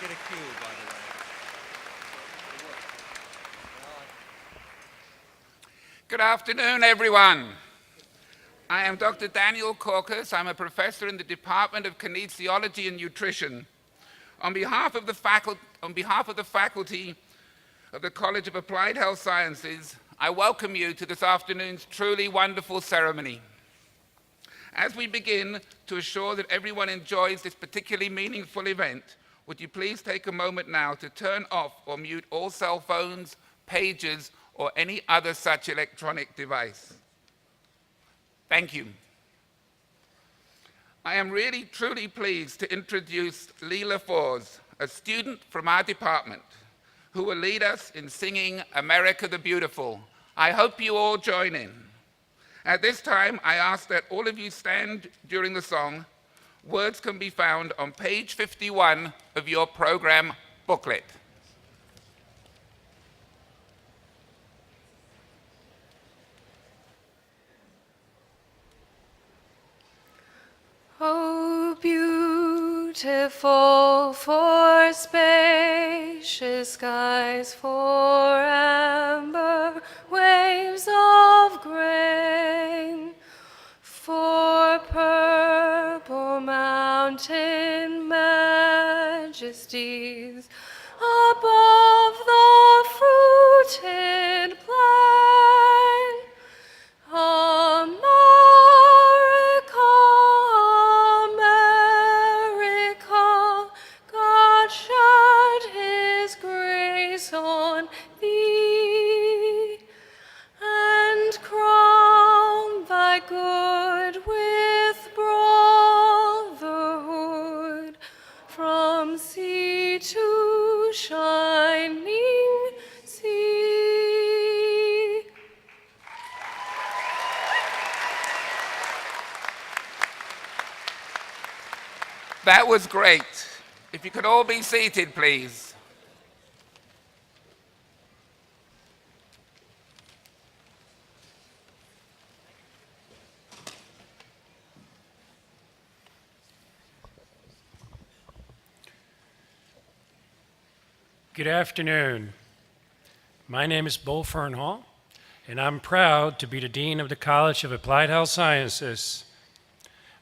get a cue, by the way. Good afternoon, everyone. I am Dr. Daniel Corcus. I'm a professor in the Department of Kinesiology and Nutrition. On behalf of the faculty of the College of Applied Health Sciences, I welcome you to this afternoon's truly wonderful ceremony. As we begin to assure that everyone enjoys this particularly meaningful event, would you please take a moment now to turn off or mute all cell phones, pagers, or any other such electronic device. Thank you. I am really, truly pleased to introduce Leela Fours, a student from our department, who will lead us in singing America the Beautiful. I hope you all join in. At this time, I ask that all of you stand during the song. Words can be found on page 51 of your program booklet. Oh, beautiful for spacious skies, for amber waves of grain, for purple mountain majesties above the fruited plain. America, America, God shed his grace on thee, and crown thy good with brotherhood, from sea to shining sea. That was great. If you could all be seated, please. Good afternoon. My name is Bo Fernhall, and I'm proud to be the Dean of the College of Applied Health Sciences.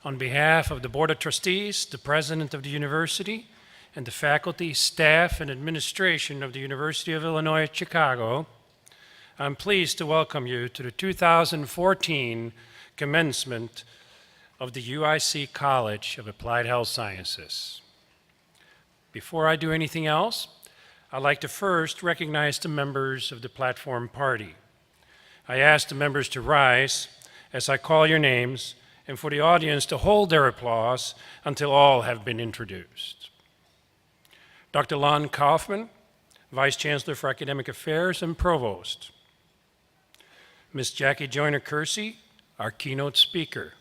On behalf of the Board of Trustees, the President of the University, and the faculty, staff, and administration of the University of Illinois at Chicago, I'm pleased to welcome you to the 2014 commencement of the UIC College of Applied Health Sciences. Before I do anything else, I'd like to first recognize the members of the platform party. I ask the members to rise as I call your names, and for the audience to hold their applause until all have been introduced. Dr. Lon Kaufman, Vice Chancellor for Academic Affairs and Provost. Ms. Jackie Joyner-Kersey, our keynote speaker.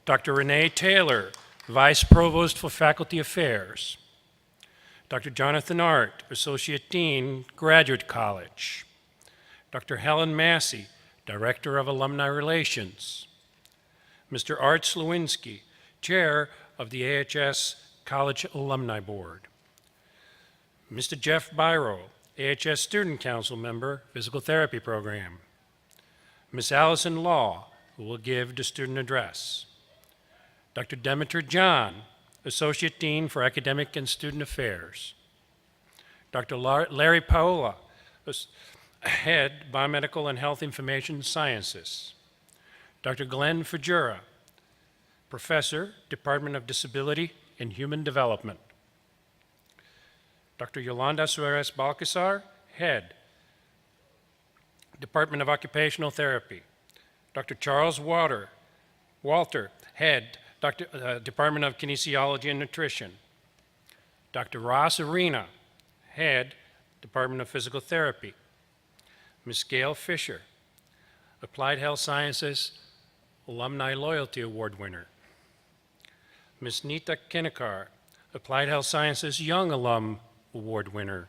Dr. Renee Taylor, Vice Provost for Faculty Affairs. Dr. Jonathan Art, Associate Dean, Graduate College. Dr. Helen Massey, Director of Alumni Relations. Mr. Art Slewinski, Chair of the AHS College Alumni Board. Mr. Jeff Byro, AHS Student Council Member, Physical Therapy Program. Ms. Allison Law, who will give the student address. Dr. Demeter John, Associate Dean for Academic and Student Affairs. Dr. Larry Paola, Head, Biomedical and Health Information Sciences. Dr. Glenn Fajura, Professor, Department of Disability and Human Development. Dr. Yolanda Suarez Balcazar, Head, Department of Occupational Therapy. Dr. Charles Walter, Head, Department of Kinesiology and Nutrition. Dr. Ross Arena, Head, Department of Physical Therapy. Ms. Gail Fisher, Applied Health Sciences Alumni Loyalty Award winner. Ms. Nita Kinnikar, Applied Health Sciences Young Alum Award winner.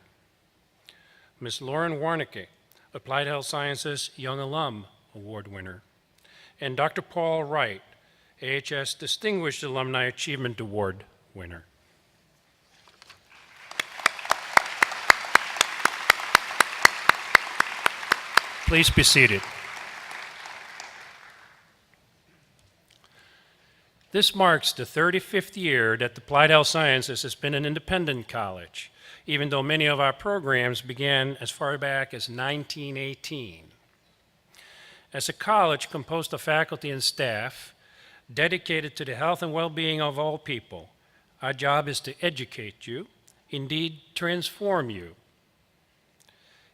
Ms. Lauren Warnicke, Applied Health Sciences Young Alum Award winner. And Dr. Paul Wright, AHS Distinguished Alumni Achievement Award winner. Please be seated. This marks the 35th year that the Applied Health Sciences has been an independent college, even though many of our programs began as far back as 1918. As a college composed of faculty and staff dedicated to the health and well-being of all people, our job is to educate you, indeed transform you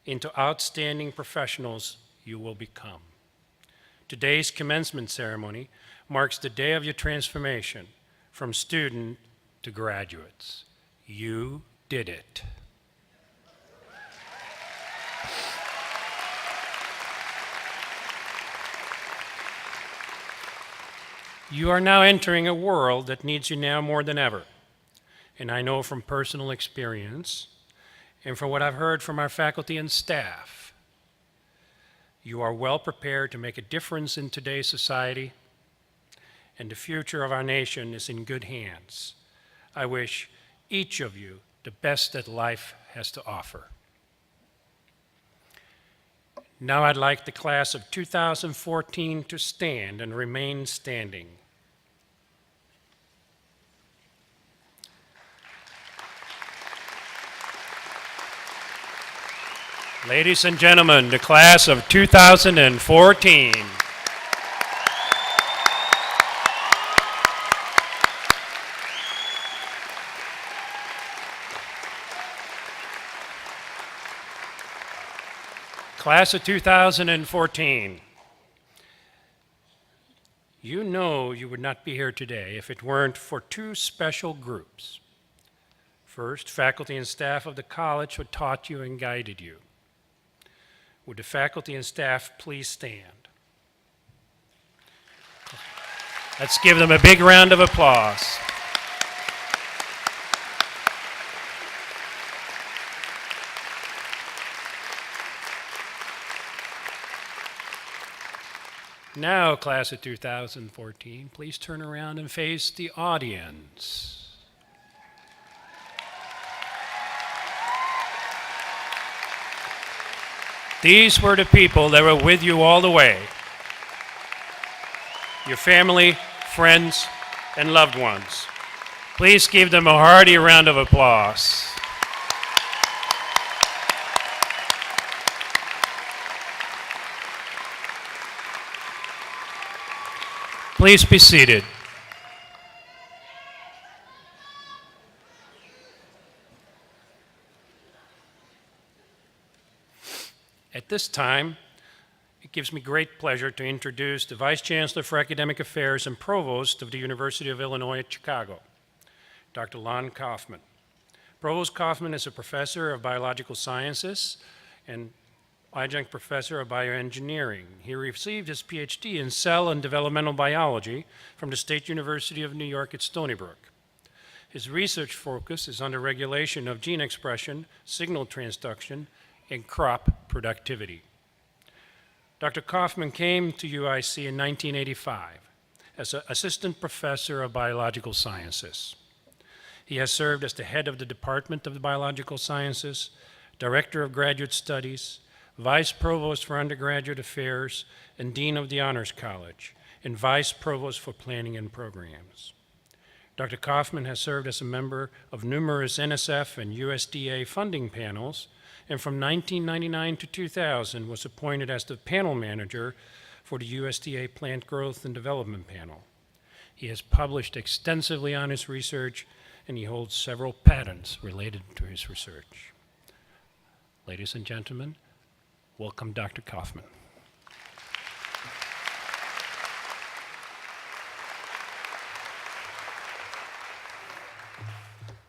into outstanding professionals you will become. Today's commencement ceremony marks the day of your transformation from student to graduates. You did it. You are now entering a world that needs you now more than ever. And I know from personal experience and from what I've heard from our faculty and staff, you are well prepared to make a difference in today's society, and the future of our nation is in good hands. I wish each of you the best that life has to offer. Now I'd like the class of 2014 to stand and remain standing. Ladies and gentlemen, the class of 2014. Class of 2014. You know you would not be here today if it weren't for two special groups. First, faculty and staff of the college who taught you and guided you. Would the faculty and staff please stand? Let's give them a big round of applause. Now, class of 2014, please turn around and face the audience. These were the people that were with you all the way. Your family, friends, and loved ones. Please give them a hearty round of applause. Please be seated. At this time, it gives me great pleasure to introduce the Vice Chancellor for Academic Affairs and Provost of the University of Illinois at Chicago, Dr. Lon Kaufman. Provost Kaufman is a professor of biological sciences and adjunct professor of bioengineering. He received his PhD in cell and developmental biology from the State University of New York at Stony Brook. His research focus is on the regulation of gene expression, signal transduction, and crop productivity. Dr. Kaufman came to UIC in 1985 as an assistant professor of biological sciences. He has served as the head of the Department of the Biological Sciences, director of graduate studies, vice provost for undergraduate affairs, and dean of the Honors College, and vice provost for planning and programs. Dr. Kaufman has served as a member of numerous NSF and USDA funding panels, and from 1999 to 2000 was appointed as the panel manager for the USDA Plant Growth and Development Panel. He has published extensively on his research, and he holds several patents related to his research. Ladies and gentlemen, welcome Dr. Kaufman.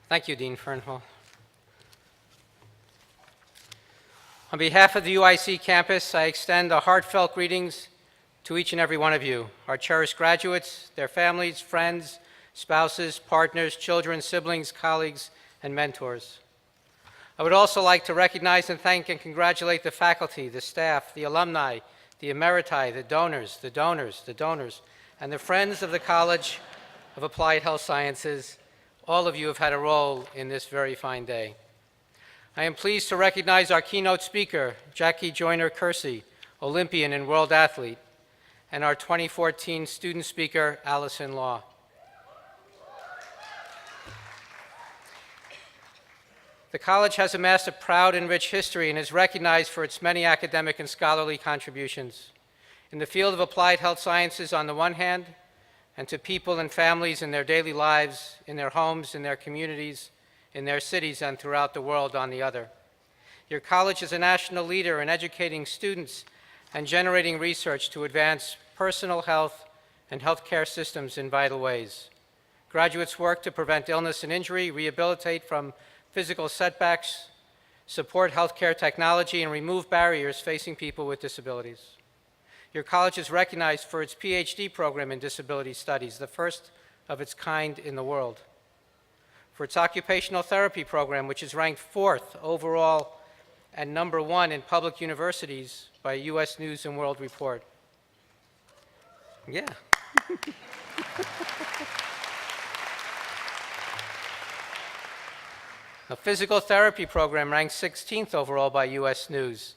Thank you, Dean Fernhall. On behalf of the UIC campus, I extend a heartfelt greetings to each and every one of you, our cherished graduates, their families, friends, spouses, partners, children, siblings, colleagues, and mentors. I would also like to recognize and thank and congratulate the faculty, the staff, the alumni, the emeriti, the donors, and the friends of the College of Applied Health Sciences. All of you have had a role in this very fine day. I am pleased to recognize our keynote speaker, Jackie Joyner Kersey, Olympian and world athlete, and our 2014 student speaker, Allison Law. The college has amassed a proud and rich history and is recognized for its many academic and scholarly contributions. In the field of applied health sciences on the one hand, and to people and families in their daily lives, in their homes, in their communities, in their cities, and throughout the world on the other. Your college is a national leader in educating students and generating research to advance personal health and healthcare systems in vital ways. Graduates work to prevent illness and injury, rehabilitate from physical setbacks, support healthcare technology, and remove barriers facing people with disabilities. Your college is recognized for its PhD program in disability studies, the first of its kind in the world. For its occupational therapy program, which is ranked 4th overall and #1 in public universities by U.S. News & World Report. Yeah. A physical therapy program ranked 16th overall by U.S. News.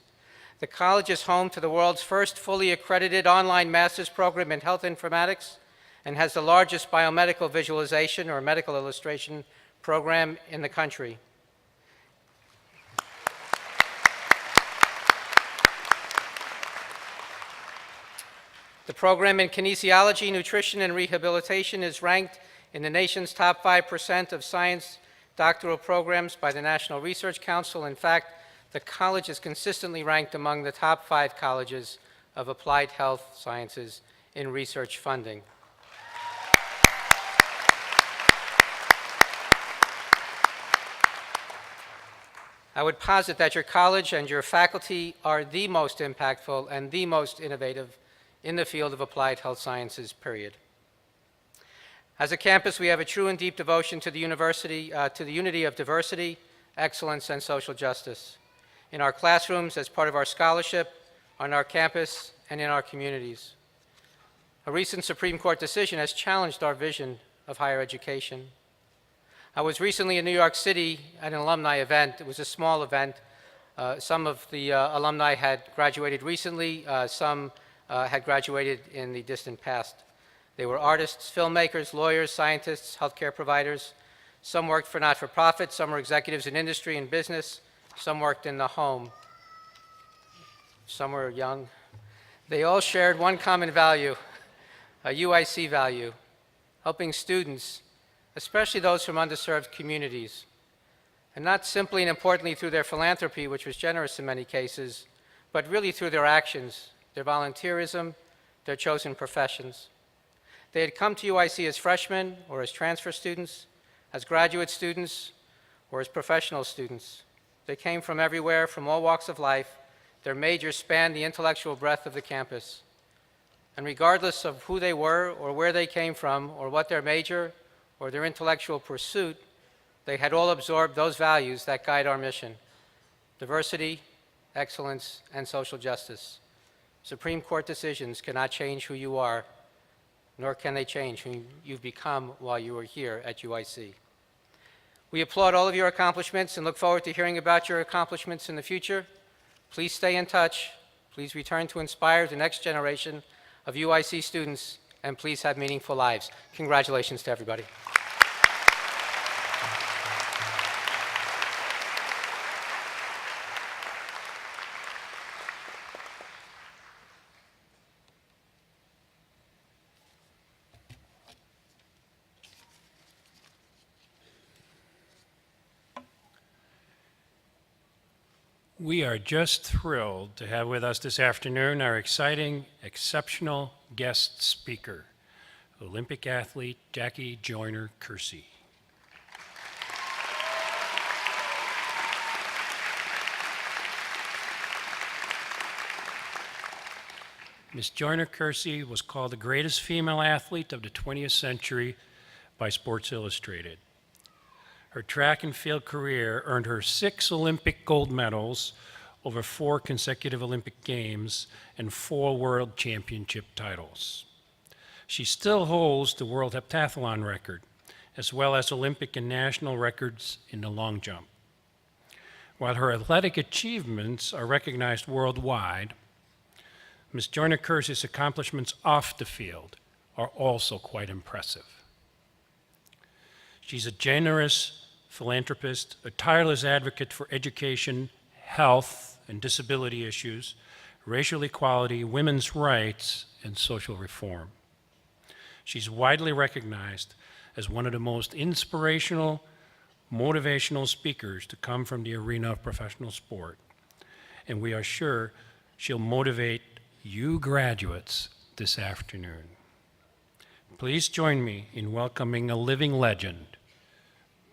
The college is home to the world's first fully accredited online master's program in health informatics and has the largest biomedical visualization or medical illustration program in the country. The program in kinesiology, nutrition, and rehabilitation is ranked in the nation's top 5% of science doctoral programs by the National Research Council. In fact, the college is consistently ranked among the top 5 colleges of applied health sciences in research funding. I would posit that your college and your faculty are the most impactful and the most innovative in the field of applied health sciences, period. As a campus, we have a true and deep devotion to the university, to the unity of diversity, excellence, and social justice. In our classrooms, as part of our scholarship, on our campus, and in our communities. A recent Supreme Court decision has challenged our vision of higher education. I was recently in New York City at an alumni event. It was a small event. Some of the alumni had graduated recently. Some had graduated in the distant past. They were artists, filmmakers, lawyers, scientists, healthcare providers. Some worked for not-for-profit, some were executives in industry and business, some worked in the home. Some were young. They all shared one common value, a UIC value, helping students, especially those from underserved communities, and not simply and importantly through their philanthropy, which was generous in many cases, but really through their actions, their volunteerism, their chosen professions. They had come to UIC as freshmen or as transfer students, as graduate students, or as professional students. They came from everywhere, from all walks of life. Their majors spanned the intellectual breadth of the campus. And regardless of who they were or where they came from or what their major or their intellectual pursuit, they had all absorbed those values that guide our mission: diversity, excellence, and social justice. Supreme Court decisions cannot change who you are, nor can they change who you've become while you are here at UIC. We applaud all of your accomplishments and look forward to hearing about your accomplishments in the future. Please stay in touch. Please return to inspire the next generation of UIC students, and please have meaningful lives. Congratulations to everybody. We are just thrilled to have with us this afternoon our exciting, exceptional guest speaker, Olympic athlete Jackie Joyner-Kersee. Ms. Joyner-Kersee was called the greatest female athlete of the 20th century by Sports Illustrated. Her track and field career earned her 6 Olympic gold medals over 4 consecutive Olympic Games and 4 World Championship titles. She still holds the World Heptathlon record, as well as Olympic and national records in the long jump. While her athletic achievements are recognized worldwide, Ms. Joyner-Kersey's accomplishments off the field are also quite impressive. She's a generous philanthropist, a tireless advocate for education, health and disability issues, racial equality, women's rights, and social reform. She's widely recognized as one of the most inspirational, motivational speakers to come from the arena of professional sport. And we are sure she'll motivate you graduates this afternoon. Please join me in welcoming a living legend,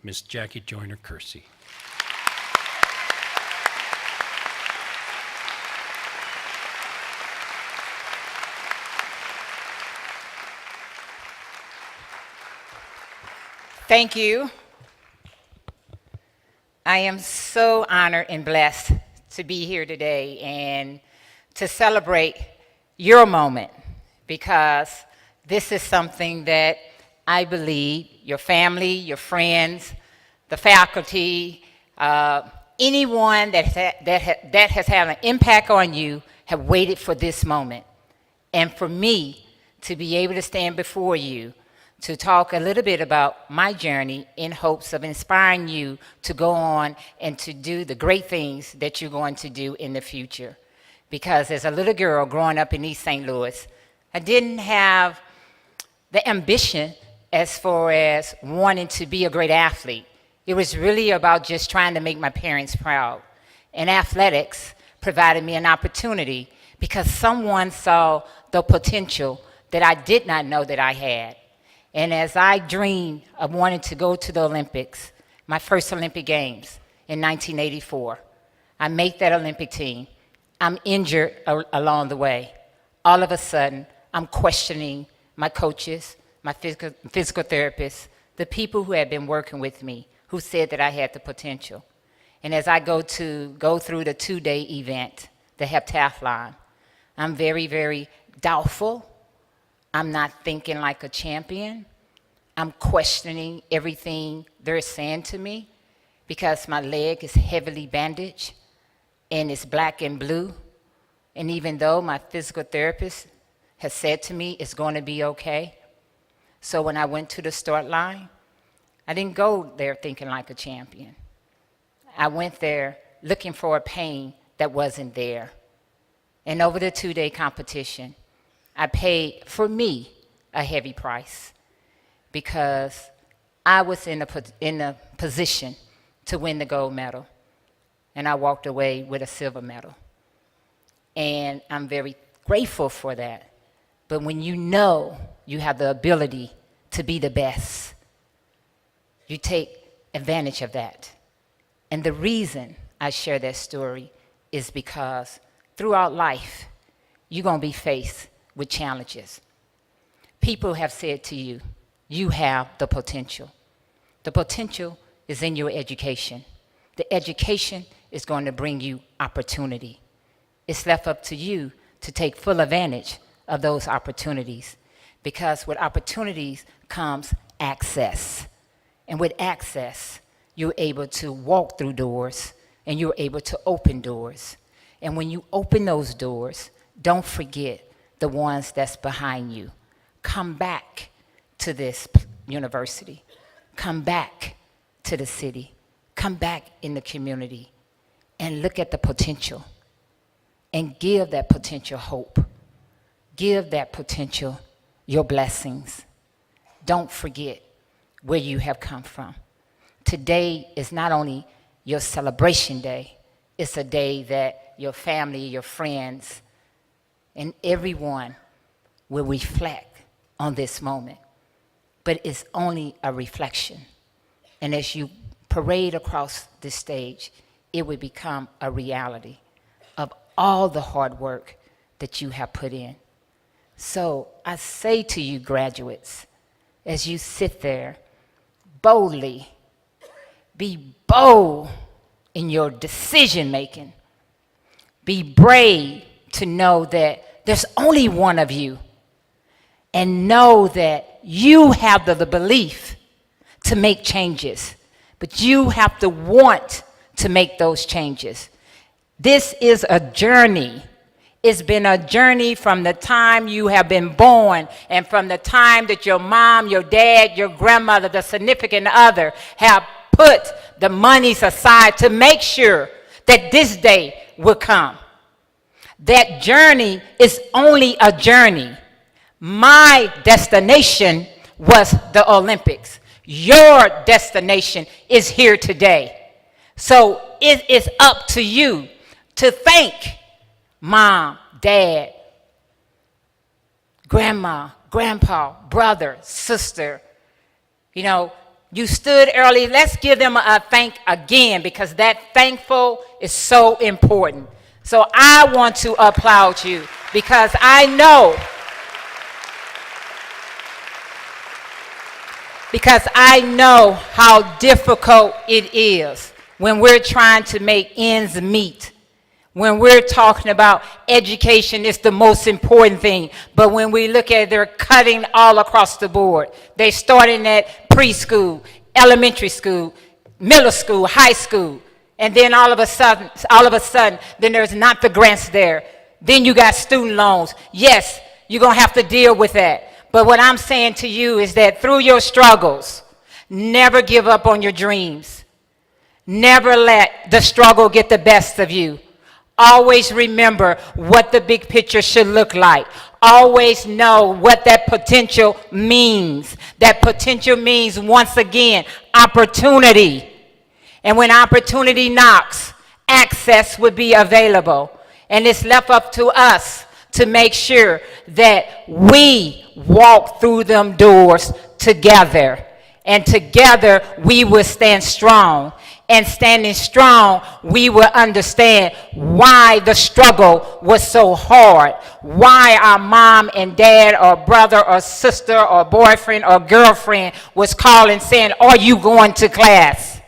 Miss Jackie Joyner-Kersey. Thank you. I am so honored and blessed to be here today and to celebrate your moment, because this is something that I believe your family, your friends, the faculty, anyone that has had an impact on you have waited for this moment. And for me to be able to stand before you to talk a little bit about my journey in hopes of inspiring you to go on and to do the great things that you're going to do in the future. Because as a little girl growing up in East St. Louis, I didn't have the ambition as far as wanting to be a great athlete. It was really about just trying to make my parents proud. And athletics provided me an opportunity because someone saw the potential that I did not know that I had. And as I dreamed of wanting to go to the Olympics, my first Olympic Games in 1984, I make that Olympic team. I'm injured along the way. All of a sudden, I'm questioning my coaches, my physical therapists, the people who had been working with me, who said that I had the potential. And as I go through the two-day event, the heptathlon, I'm very, very doubtful. I'm not thinking like a champion. I'm questioning everything they're saying to me because my leg is heavily bandaged and it's black and blue. And even though my physical therapist has said to me it's going to be okay, so when I went to the start line, I didn't go there thinking like a champion. I went there looking for a pain that wasn't there. And over the two-day competition, I paid, for me, a heavy price because I was in a position to win the gold medal, and I walked away with a silver medal. And I'm very grateful for that. But when you know you have the ability to be the best, you take advantage of that. And the reason I share that story is because throughout life, you're going to be faced with challenges. People have said to you, you have the potential. The potential is in your education. The education is going to bring you opportunity. It's left up to you to take full advantage of those opportunities, because with opportunities comes access. And with access, you're able to walk through doors and you're able to open doors. And when you open those doors, don't forget the ones that's behind you. Come back to this university. Come back to the city. Come back in the community and look at the potential and give that potential hope. Give that potential your blessings. Don't forget where you have come from. Today is not only your celebration day, it's a day that your family, your friends, and everyone will reflect on this moment. But it's only a reflection. And as you parade across this stage, it will become a reality of all the hard work that you have put in. So I say to you, graduates, as you sit there, boldly, be bold in your decision making. Be brave to know that there's only one of you, and know that you have the belief to make changes, but you have to want to make those changes. This is a journey. It's been a journey from the time you have been born and from the time that your mom, your dad, your grandmother, the significant other have put the monies aside to make sure that this day will come. That journey is only a journey. My destination was the Olympics. Your destination is here today. So it is up to you to thank mom, dad, grandma, grandpa, brother, sister. You know, you stood early. Let's give them a thank again, because that thankful is so important. So I want to applaud you, because I know how difficult it is when we're trying to make ends meet. When we're talking about education is the most important thing, but when we look at it, they're cutting all across the board. They're starting at preschool, elementary school, middle school, high school, and then all of a sudden, then there's not the grants there. Then you got student loans. Yes, you're gonna have to deal with that. But what I'm saying to you is that through your struggles, never give up on your dreams. Never let the struggle get the best of you. Always remember what the big picture should look like. Always know what that potential means. That potential means, once again, opportunity. And when opportunity knocks, access would be available. And it's left up to us to make sure that we walk through them doors together. And together we will stand strong. And standing strong, we will understand why the struggle was so hard, why our mom and dad or brother or sister or boyfriend or girlfriend was calling saying, "Are you going to class?"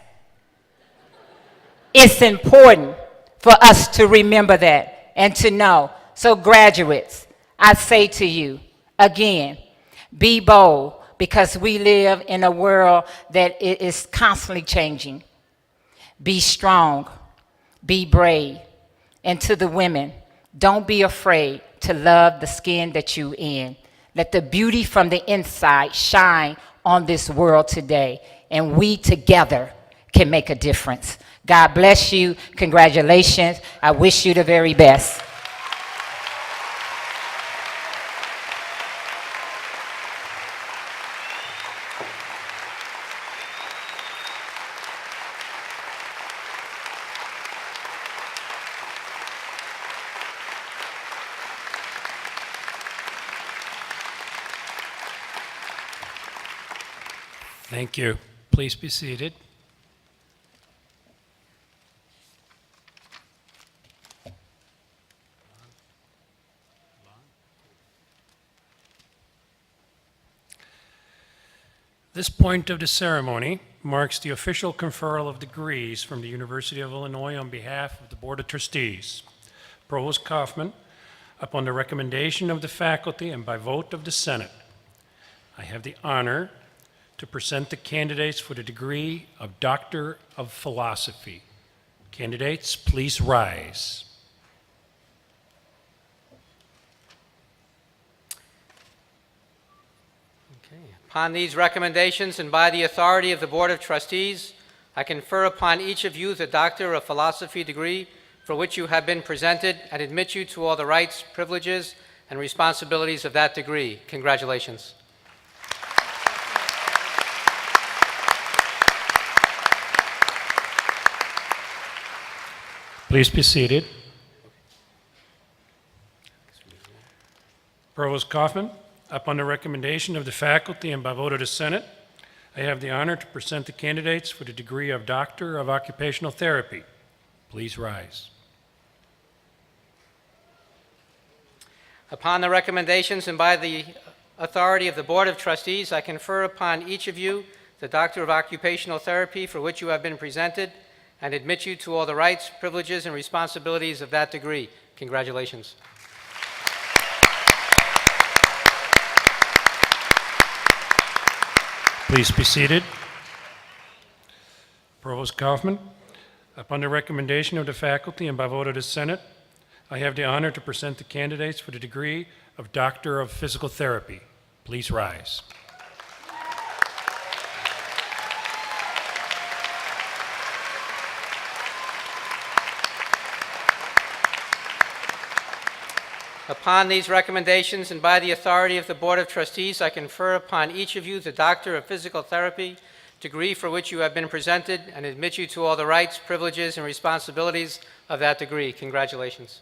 It's important for us to remember that and to know. So graduates, I say to you, again, be bold, because we live in a world that is constantly changing. Be strong, be brave. And to the women, don't be afraid to love the skin that you in. Let the beauty from the inside shine on this world today, and we together can make a difference. God bless you. Congratulations. I wish you the very best. Thank you. Please be seated. This point of the ceremony marks the official conferral of degrees from the University of Illinois on behalf of the Board of Trustees. Provost Kaufman, upon the recommendation of the faculty and by vote of the Senate, I have the honor to present the candidates for the degree of Doctor of Philosophy. Candidates, please rise. Okay. Upon these recommendations and by the authority of the Board of Trustees, I confer upon each of you the Doctor of Philosophy degree for which you have been presented and admit you to all the rights, privileges, and responsibilities of that degree. Congratulations. Please be seated. Provost Kaufman, upon the recommendation of the faculty and by vote of the Senate, I have the honor to present the candidates for the degree of Doctor of Occupational Therapy. Please rise. Upon the recommendations and by the authority of the Board of Trustees, I confer upon each of you the Doctor of Occupational Therapy for which you have been presented and admit you to all the rights, privileges, and responsibilities of that degree. Congratulations. Please be seated. Provost Kaufman, upon the recommendation of the faculty and by vote of the Senate, I have the honor to present the candidates for the degree of Doctor of Physical Therapy. Please rise. Upon these recommendations and by the authority of the Board of Trustees, I confer upon each of you the Doctor of Physical Therapy degree for which you have been presented and admit you to all the rights, privileges, and responsibilities of that degree. Congratulations.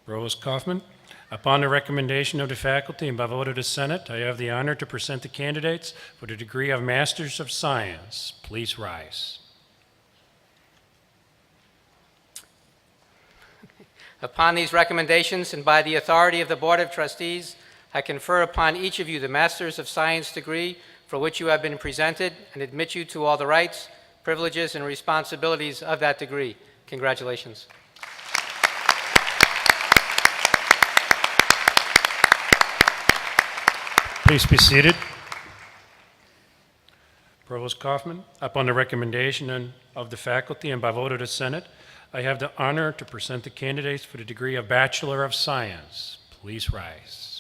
Provost Kaufman, upon the recommendation of the faculty and by vote of the Senate, I have the honor to present the candidates for the degree of Masters of Science. Please rise. Upon these recommendations and by the authority of the Board of Trustees, I confer upon each of you the Masters of Science degree for which you have been presented and admit you to all the rights, privileges, and responsibilities of that degree. Congratulations. Please be seated. Provost Kaufman, upon the recommendation of the faculty and by vote of the Senate, I have the honor to present the candidates for the degree of Bachelor of Science. Please rise.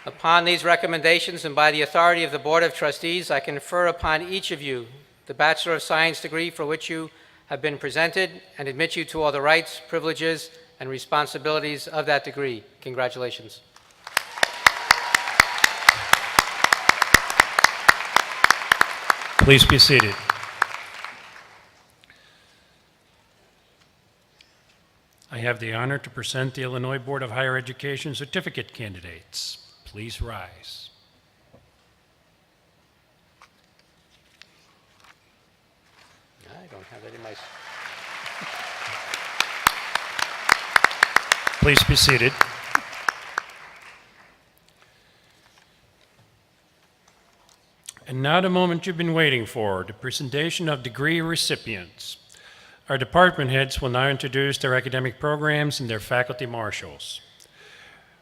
Upon these recommendations and by the authority of the Board of Trustees, I confer upon each of you the Bachelor of Science degree for which you have been presented and admit you to all the rights, privileges, and responsibilities of that degree. Congratulations. Please be seated. I have the honor to present the Illinois Board of Higher Education certificate candidates. Please rise. I don't have that in my... Please be seated. And now the moment you've been waiting for, the presentation of degree recipients. Our department heads will now introduce their academic programs and their faculty marshals.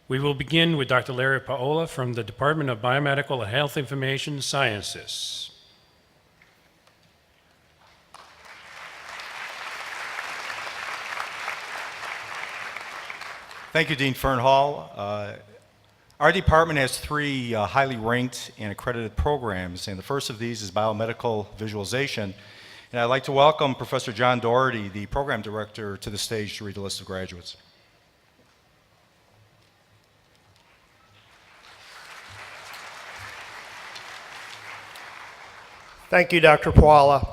We will begin with Dr. Larry Paola from the Department of Biomedical and Health Information Sciences. Thank you, Dean Fernhall. Our department has three highly ranked and accredited programs, and the first of these is biomedical visualization. And I'd like to welcome Professor John Doherty, the program director, to the stage to read the list of graduates. Thank you, Dr. Paola.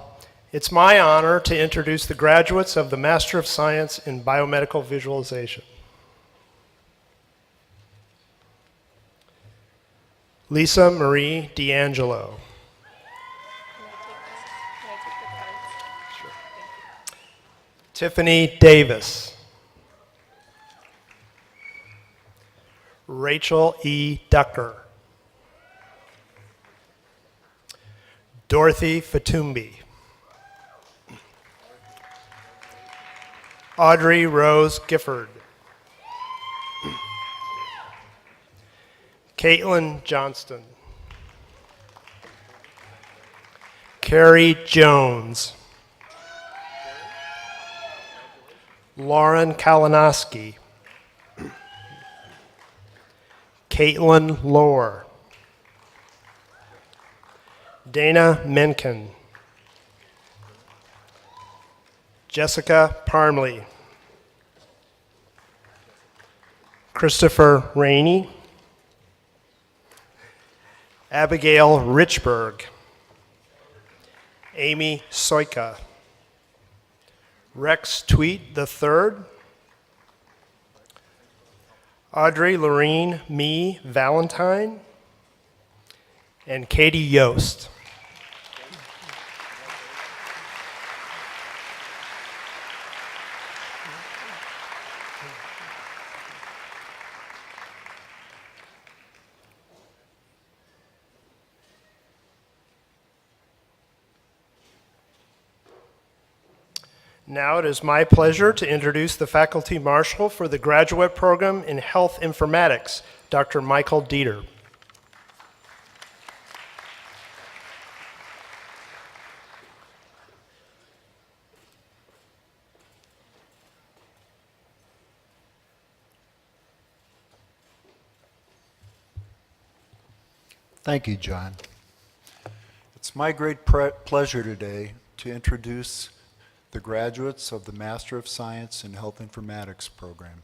It's my honor to introduce the graduates of the Master of Science in Biomedical Visualization. Lisa Marie D'Angelo. Sure. Tiffany Davis. Rachel E. Ducker. Dorothy Fatumbi. Audrey Rose Gifford. Caitlin Johnston. Carrie Jones. Lauren Kalinowski. Caitlin Lohr. Dana Menken. Jessica Parmley. Christopher Rainey. Abigail Richburg. Amy Soika. Rex Tweet III. Audrey Lorene Mee Valentine. And Katie Yost. Now it is my pleasure to introduce the Faculty Marshal for the Graduate Program in Health Informatics, Dr. Michael Dieter. Thank you, John. It's my great pleasure today to introduce the graduates of the Master of Science in Health Informatics program.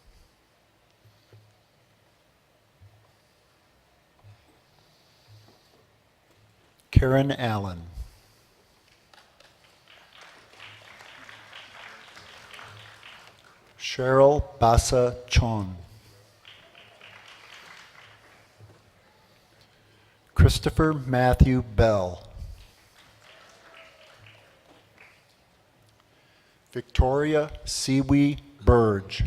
Karen Allen. Cheryl Basa Chon. Christopher Matthew Bell. Victoria Siwi Burge.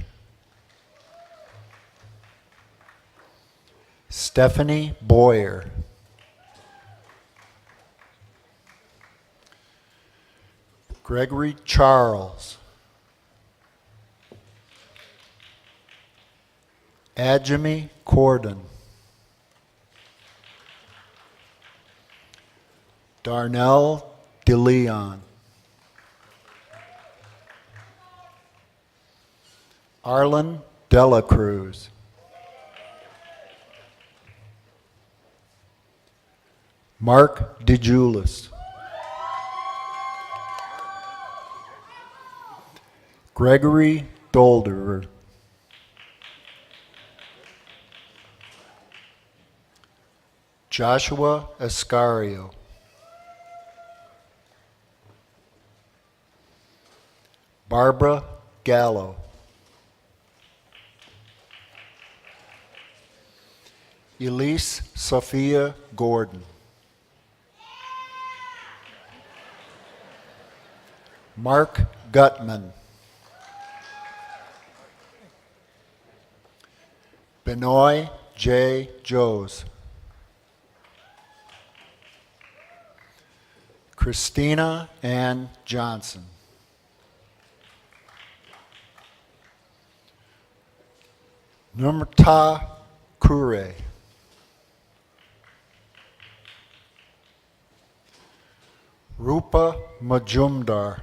Stephanie Boyer. Gregory Charles. Ajami Corden. Darnell DeLeon. Arlen Dela Cruz. Mark DeJulis. Gregory Dolderer. Joshua Escario. Barbara Gallo. Elise Sophia Gordon. Mark Gutman. Benoy J. Joes. Christina Ann Johnson. Nurmata Kure. Rupa Majumdar.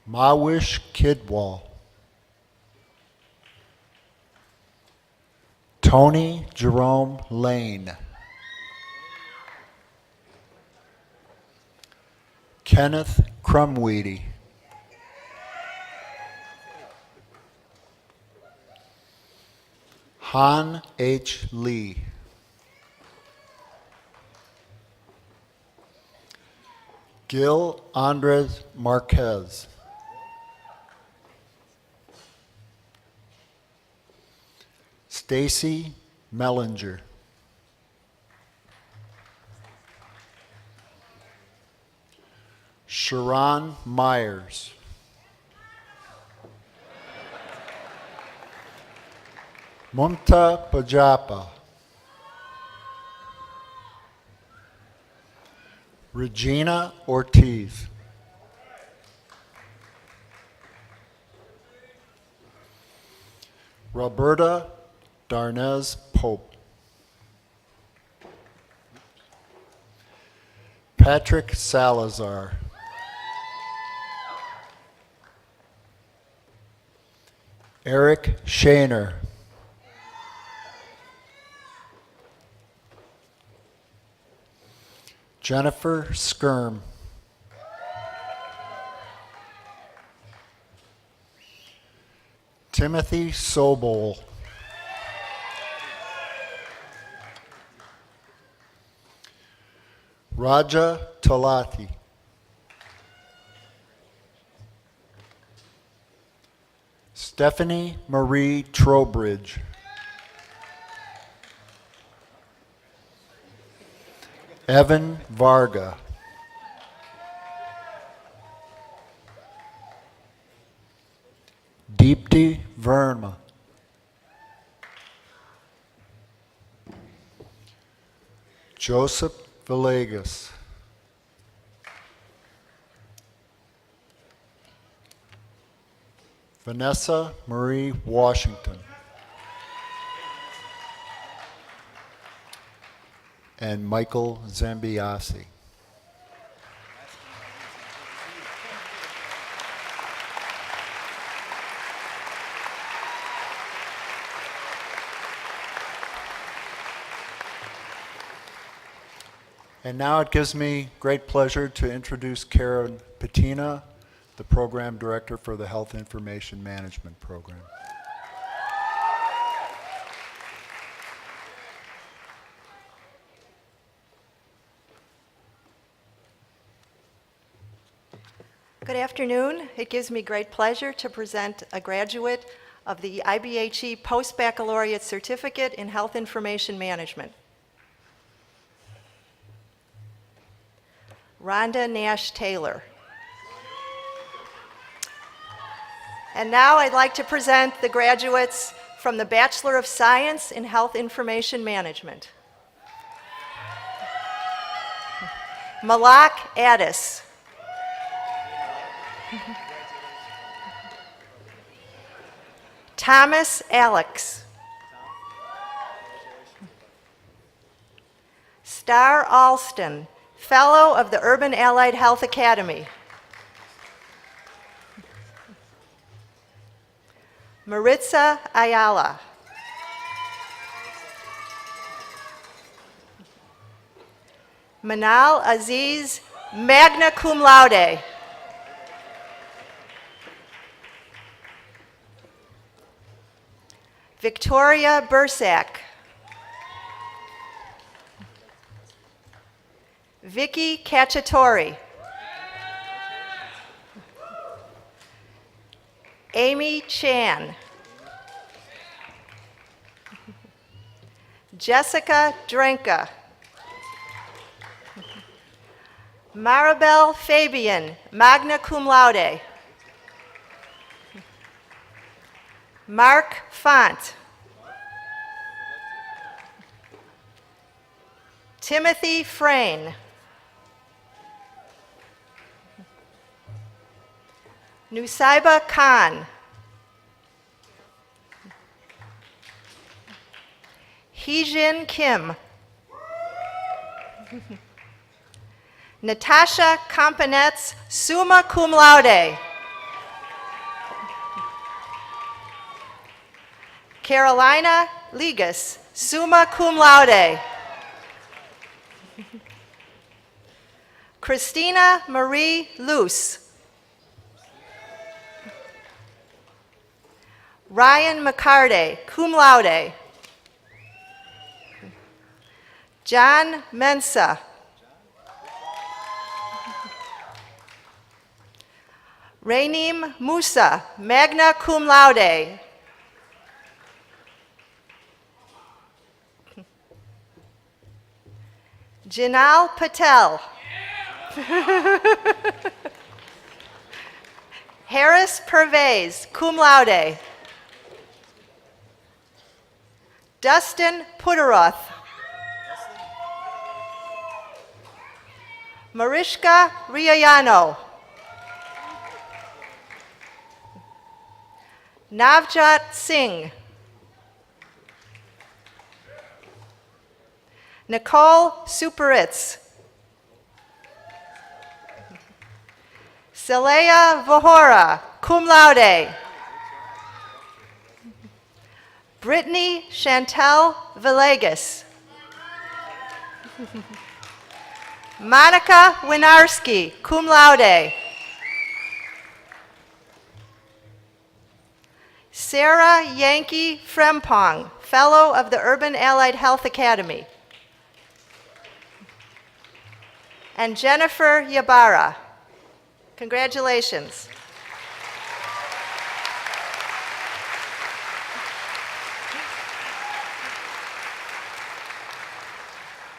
Mawish Kidwal. Tony Jerome Lane. Kenneth Crumweedy. Han H. Lee. Gil Andres Marquez. Stacy Mellinger. Sharon Myers. Mumta Pajapa. Regina Ortiz. Roberta Darnez Pope. Patrick Salazar. Eric Shaner. Jennifer Skirm. Timothy Sobol. Raja Talati. Stephanie Marie Trowbridge. Evan Varga. Deepti Verma. Joseph Villegas. Vanessa Marie Washington. And Michael Zambiasi. And now it gives me great pleasure to introduce Karen Patina, the Program Director for the Health Information Management Program. Good afternoon. It gives me great pleasure to present a graduate of the IBHE Post-Baccalaureate Certificate in Health Information Management. Rhonda Nash Taylor. And now I'd like to present the graduates from the Bachelor of Science in Health Information Management. Malak Addis. Thomas Alex. Star Alston, Fellow of the Urban Allied Health Academy. Maritza Ayala. Manal Aziz, magna cum laude. Victoria Bursack. Vicky Cacciatori. Amy Chan. Jessica Drenka. Maribel Fabian, magna cum laude. Mark Font. Timothy Frayne. Nusaiba Khan. Heejin Kim. Natasha Kompanets, summa cum laude. Carolina Ligas, summa cum laude. Christina Marie Luce. Ryan McCarty, cum laude. John Mensa. Rainim Musa, magna cum laude. Jinal Patel. Harris Pervez, cum laude. Dustin Puderoth. Marishka Riayano. Navjot Singh. Nicole Superitz. Saleya Vohora, cum laude. Brittany Chantel Villegas. Monica Winarski, cum laude. Sarah Yankee Frempong, Fellow of the Urban Allied Health Academy. And Jennifer Yabara. Congratulations.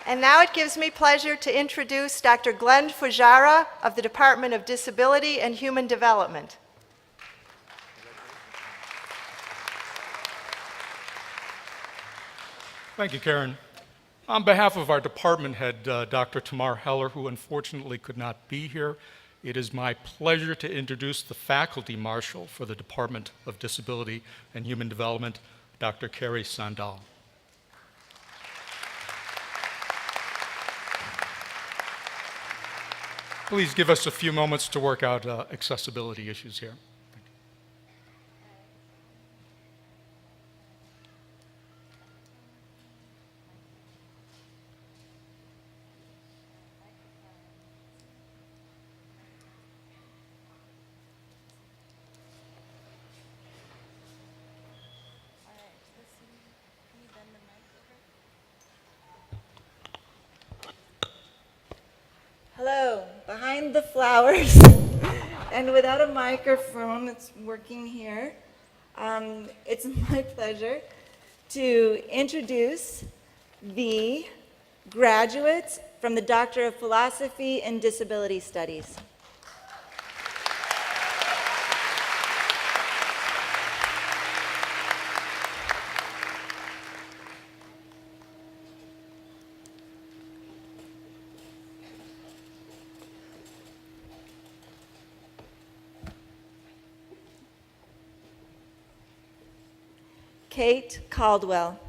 And now it gives me pleasure to introduce Dr. Glenn Fujara of the Department of Disability and Human Development. Thank you, Karen. On behalf of our department head, Dr. Tamar Heller, who unfortunately could not be here, it is my pleasure to introduce the Faculty Marshal for the Department of Disability and Human Development, Dr. Carrie Sandal. Please give us a few moments to work out accessibility issues here. Hello, behind the flowers and without a microphone that's working here, it's my pleasure to introduce the graduates from the Doctor of Philosophy in Disability Studies. Kate Caldwell.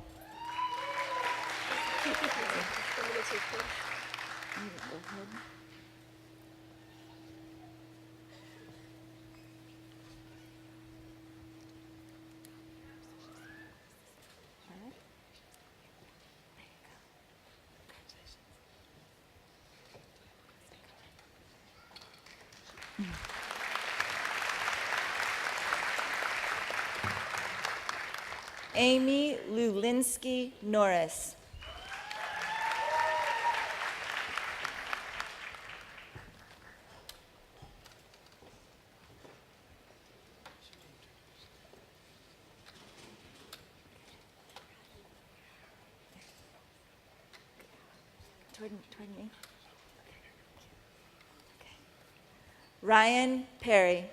Amy Lulinski Norris. Toward me. Okay. Ryan Perry.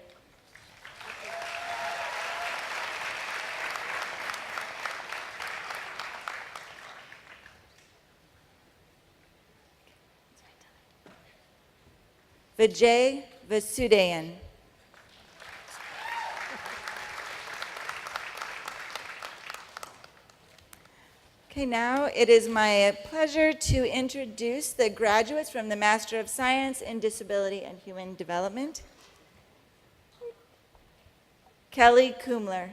Vijay Vasudevan. Okay, now it is my pleasure to introduce the graduates from the Master of Science in Disability and Human Development. Kelly Kumler.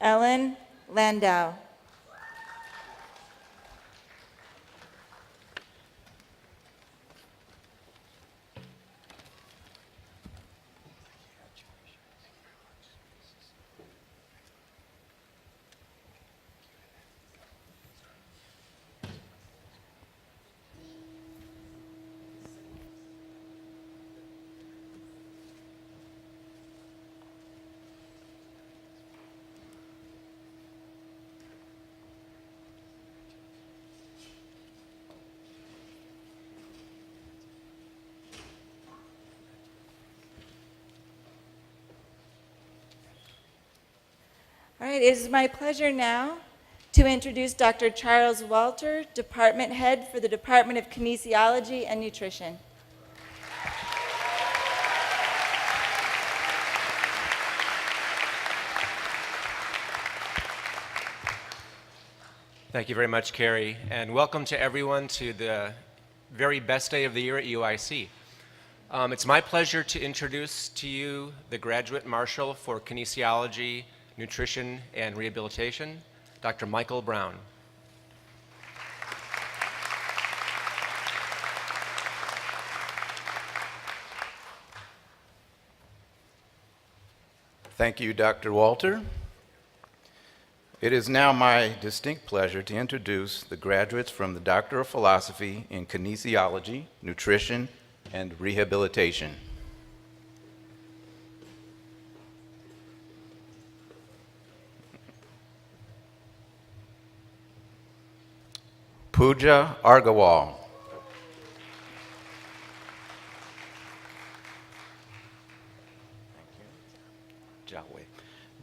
Ellen Landau. All right, it is my pleasure now to introduce Dr. Charles Walter, Department Head for the Department of Kinesiology and Nutrition. Thank you very much, Carrie, and welcome to everyone to the very best day of the year at UIC. It's my pleasure to introduce to you the Graduate Marshal for Kinesiology, Nutrition, and Rehabilitation, Dr. Michael Brown. Thank you, Dr. Walter. It is now my distinct pleasure to introduce the graduates from the Doctor of Philosophy in Kinesiology, Nutrition, and Rehabilitation. Pooja Argawal.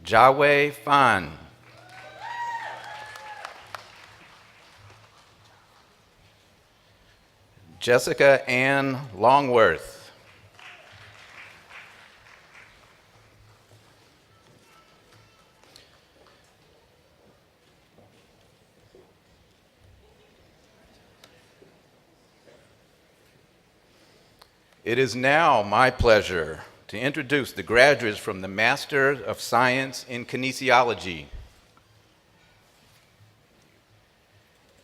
Jawei Fan. Jessica Ann Longworth. It is now my pleasure to introduce the graduates from the Master of Science in Kinesiology.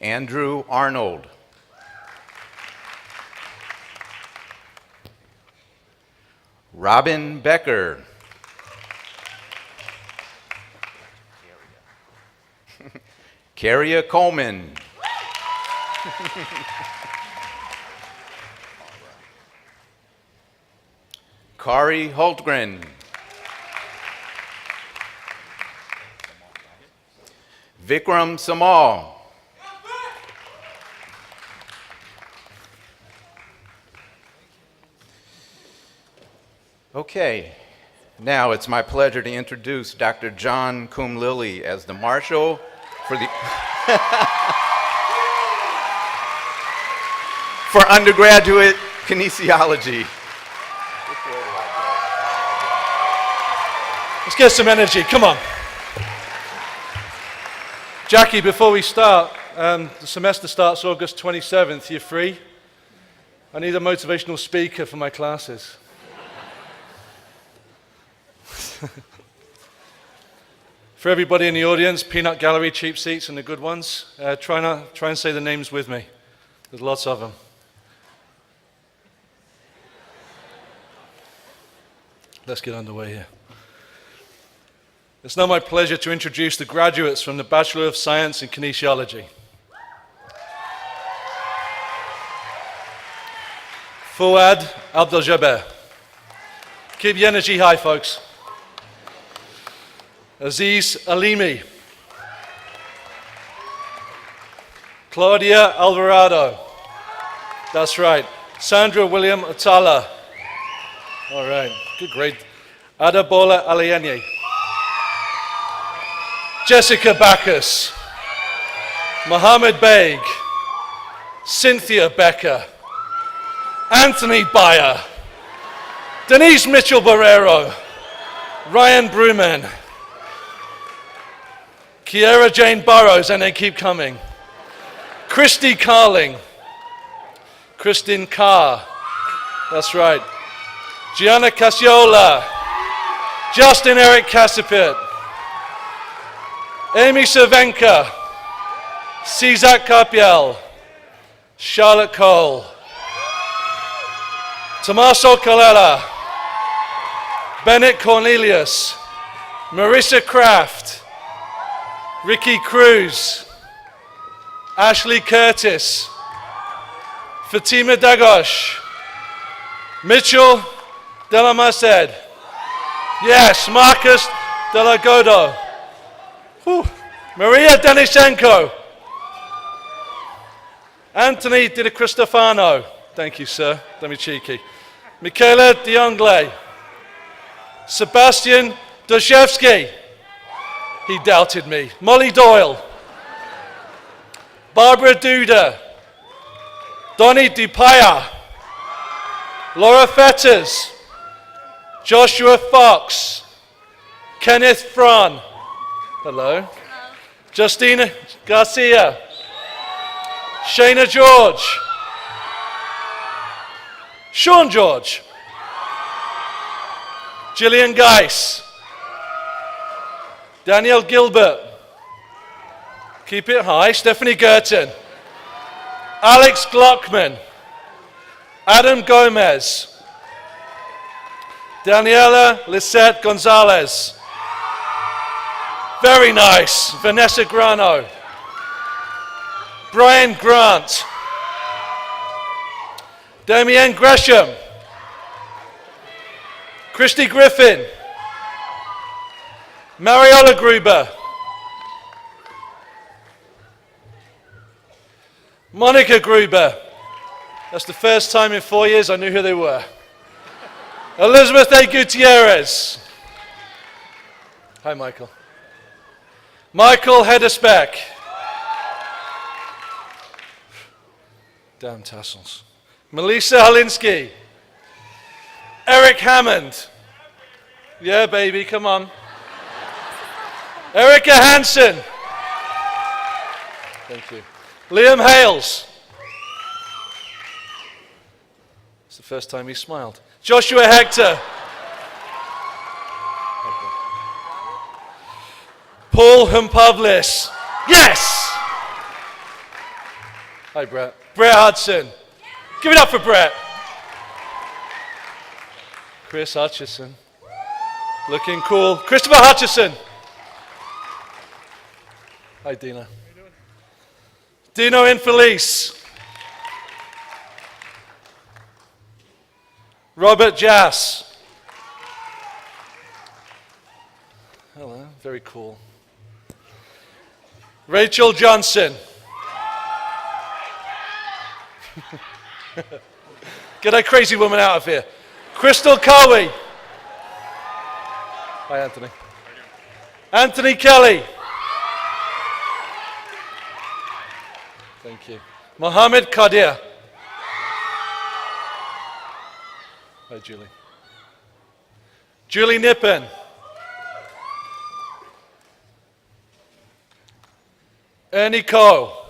Andrew Arnold. Robin Becker. Carria Coleman. Kari Holtgren. Vikram Samal. Okay, now it's my pleasure to introduce Dr. John Coombe-Lilly as the Marshal for the for undergraduate kinesiology. Let's get some energy, come on. Jackie, before we start, the semester starts August 27th, you're free? I need a motivational speaker for my classes. For everybody in the audience, peanut gallery, cheap seats and the good ones, try and say the names with me. There's lots of them. Let's get underway here. It's now my pleasure to introduce the graduates from the Bachelor of Science in Kinesiology. Fouad Abdeljaber. Keep the energy high, folks. Aziz Alimi. Claudia Alvarado. That's right. Sandra William Atala. All right, good grade. Adabola Alienye. Jessica Bacchus, Mohammed Baig, Cynthia Becker, Anthony Bayer, Denise Mitchell-Barrero, Ryan Bruman, Kiera Jane Burrows, and they keep coming, Christy Carling, Kristen Carr, that's right, Gianna Casiola, Justin Eric Casipit, Amy Cervenka, Cezak Kapiel, Charlotte Cole, Tommaso Colella, Bennett Cornelius, Marissa Kraft, Ricky Cruz, Ashley Curtis, Fatima Dagosh, Mitchell De La Merced, yes, Marcus De La Godo, Maria Denisenko, Anthony Di Cristofano, thank you, sir, don't be cheeky, Michaela Diongle, Sebastian Doshevsky, he doubted me, Molly Doyle, Barbara Duda, Donnie Dupaya, Laura Fetters, Joshua Fox, Kenneth Fran, hello, Justina Garcia, Shayna George, Sean George, Gillian Geis, Danielle Gilbert, keep it high, Stephanie Gerton, Alex Glockman, Adam Gomez, Daniela Lisette Gonzalez, very nice, Vanessa Grano, Brian Grant, Damien Gresham, Christy Griffin, Mariola Gruber, Monica Gruber, that's the first time in 4 years I knew who they were, Elizabeth A. Gutierrez, hi Michael, Michael Hedersbeck, damn tassels, Melissa Holinsky. Eric Hammond. Yeah, baby, come on. Erica Hansen. Thank you. Liam Hales. It's the first time he smiled. Joshua Hector. Paul Humpavlis. Yes! Hi, Brett. Brett Hudson. Give it up for Brett. Chris Hutchison. Looking cool. Christopher Hutchison. Hi, Dina. Dino Infelice. Robert Jass. Hello, very cool. Rachel Johnson. Get that crazy woman out of here. Crystal Cowie. Hi, Anthony. Anthony Kelly. Thank you. Mohammed Qadir. Hi, Julie. Julie Nippen. Ernie Coe.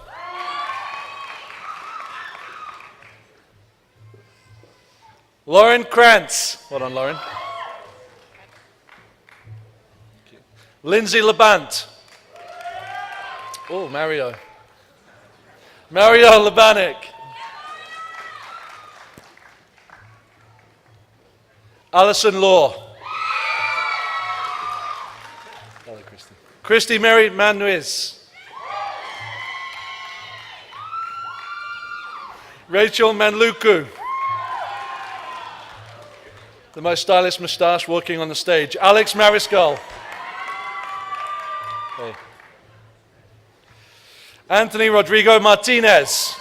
Lauren Krantz. Well done, Lauren. Lindsay Labant. Oh, Mario. Mario Labanik. Alison Law. Hello, Christy. Christy Mary Manuiz. Rachel Manluku. The most stylish moustache walking on the stage. Alex Mariscal. Hey. Anthony Rodrigo Martinez.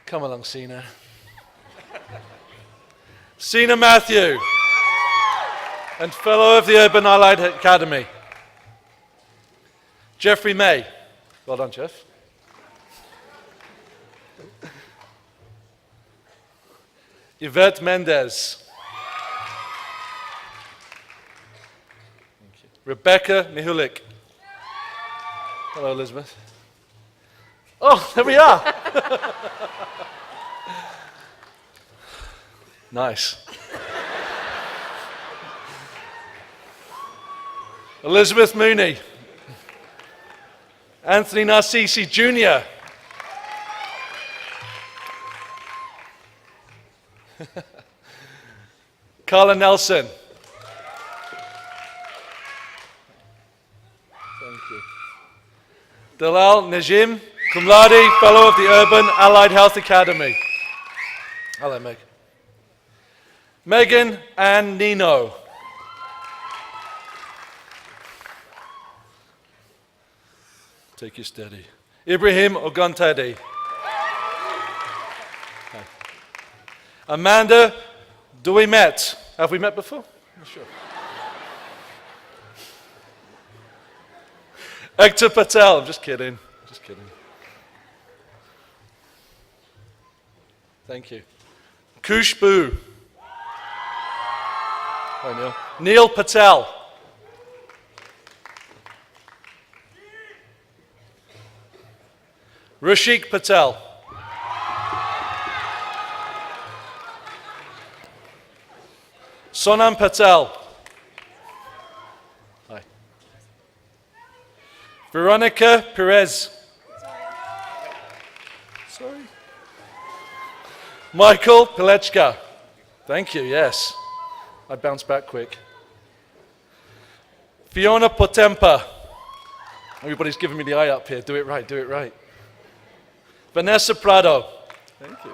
Come along, Sina. Sina Matthew. And fellow of the Urban Allied Academy. Jeffrey May. Well done, Jeff. Yvette Mendez. Rebecca Mihulik. Hello, Elizabeth. Oh, there we are. Nice. Elizabeth Mooney. Anthony Narcisi Jr. Carla Nelson. Thank you. Dalal Najim, cum laude, fellow of the Urban Allied Health Academy. Hello, Meg. Megan and Nino. Take you steady. Ibrahim Ogantadi. Hi. Amanda Duimet. Have we met before? I'm sure. Hector Patel. I'm just kidding. Just kidding. Thank you. Kushbu. Hi, Neil. Neil Patel. Rashik Patel. Sonam Patel. Hi. Veronica Perez. Sorry. Michael Pilechka. Thank you, yes. I bounced back quick. Fiona Potempa. Everybody's giving me the eye up here. Do it right, do it right. Vanessa Prado. Thank you.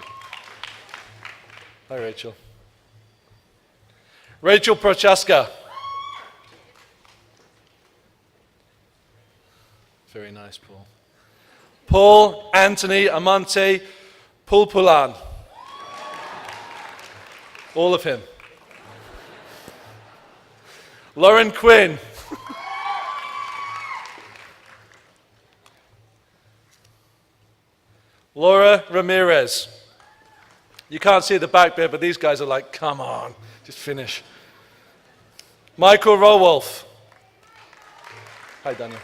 Hi, Rachel. Rachel Prochaska. Very nice, Paul. Paul Anthony Amante Pulpulan. All of him. Lauren Quinn. Laura Ramirez. You can't see the back bit, but these guys are like, come on, just finish. Michael Rowolf. Hi, Daniel.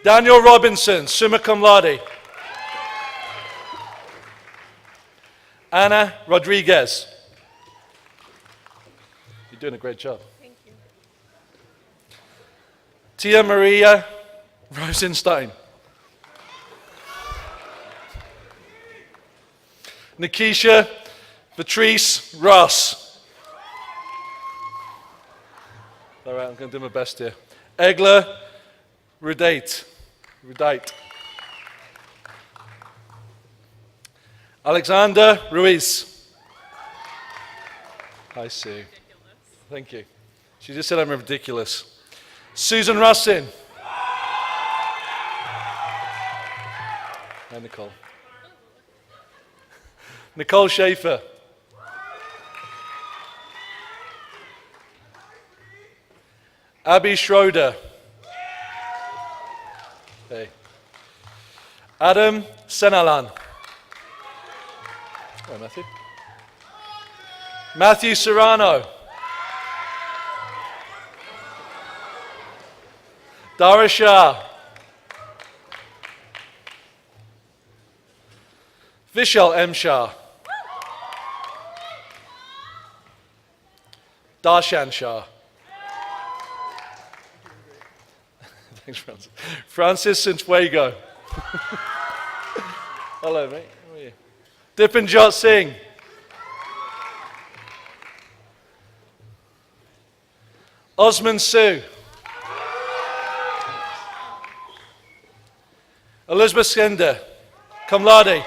Daniel Robinson, summa cum laude. Anna Rodriguez. You're doing a great job. Thank you. Tia Maria Rosenstein. Nikisha Patrice Ross. All right, I'm going to do my best here. Egla Rudate. Alexander Ruiz. Hi, Sue. Thank you. She just said I'm ridiculous. Susan Russin. Hi, Nicole. Nicole Schaefer. Abby Schroeder. Hey. Adam Senalan. Hi, Matthew. Matthew Serrano. Dara Shah. Vishal M. Shah. Darshan Shah. Thanks, Francis. Francis Sanfuego. Hello, mate. How are you? Dipanjot Singh. Osman Sue. Elizabeth Skender, cum laude.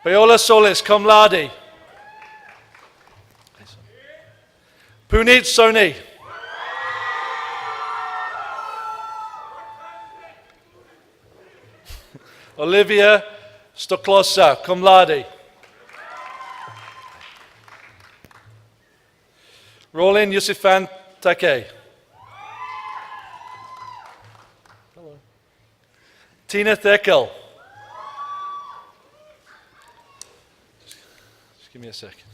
Paola Solis, cum laude. Puneet Soni. Olivia Stoklosa, cum laude. Roland Yusufan Take. Hello. Tina Theckel. Just give me a second.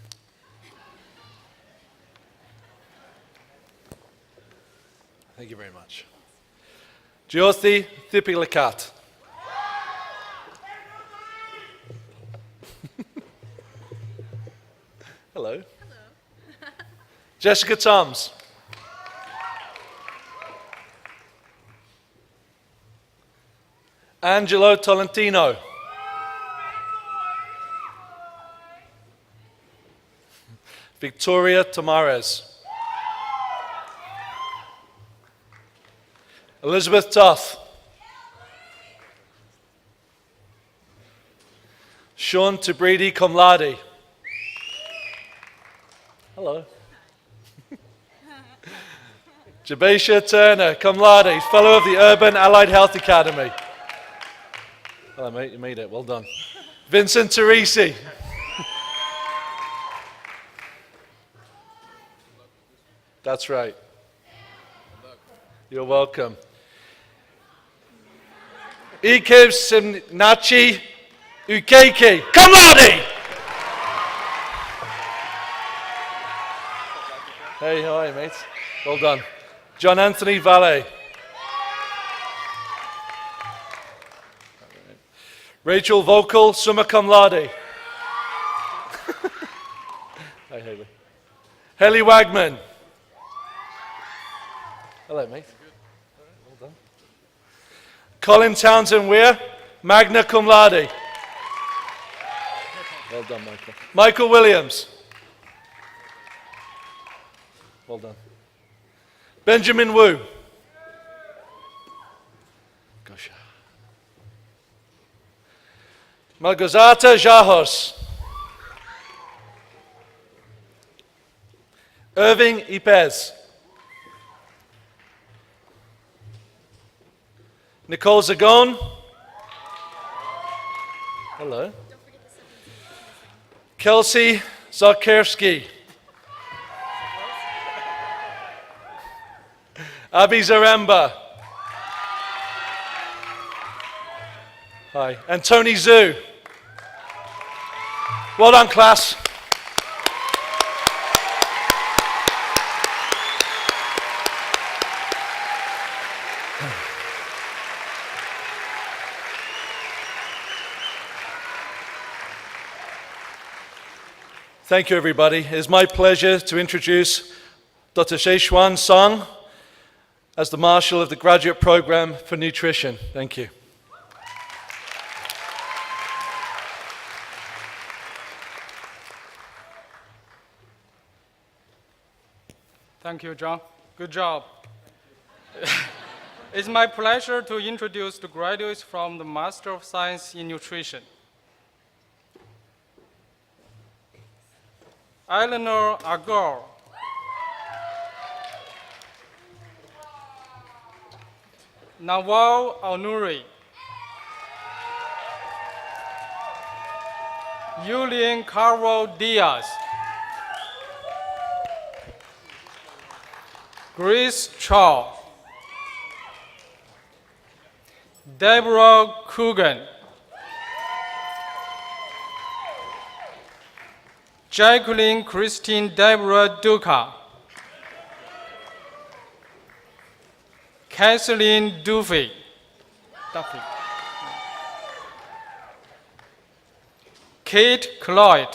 Thank you very much. Jyothi Thipilakat. Hello. Jessica Toms. Angelo Tolentino. Victoria Tamares. Elizabeth Toth. Sean Tabridi, cum laude. Hello. Jabesha Turner, cum laude, fellow of the Urban Allied Health Academy. Hello, mate, you made it. Well done. Vincent Teresi. That's right. You're welcome. Ikeb Simnachi Ukeke, cum laude. Hey, how are you, mates? Well done. John Anthony Valle. Rachel Vocal, summa cum laude. Hi, Haley. Haley Wagman. Hello, mate. Well done. Colin Townsend Weir, magna cum laude. Well done, Michael. Michael Williams. Well done. Benjamin Wu. Gosh. Malgozata Jahos. Irving Ipez. Nicole Zagon. Hello. Kelsey Zarkerski. Abby Zaremba. Hi. And Tony Zhu. Well done, class. Thank you, everybody. It is my pleasure to introduce Dr. Sheishuan Song as the Marshal of the Graduate Program for Nutrition. Thank you. Thank you, John. Good job. It's my pleasure to introduce the graduates from the Master of Science in Nutrition. Eleanor Agar, Nawal Al-Nouri, Julian Carvalho Diaz, Grace Chaw, Deborah Coogan, Jacqueline Christine Deborah Duca, Kathleen Duffy, Kate Cloyd,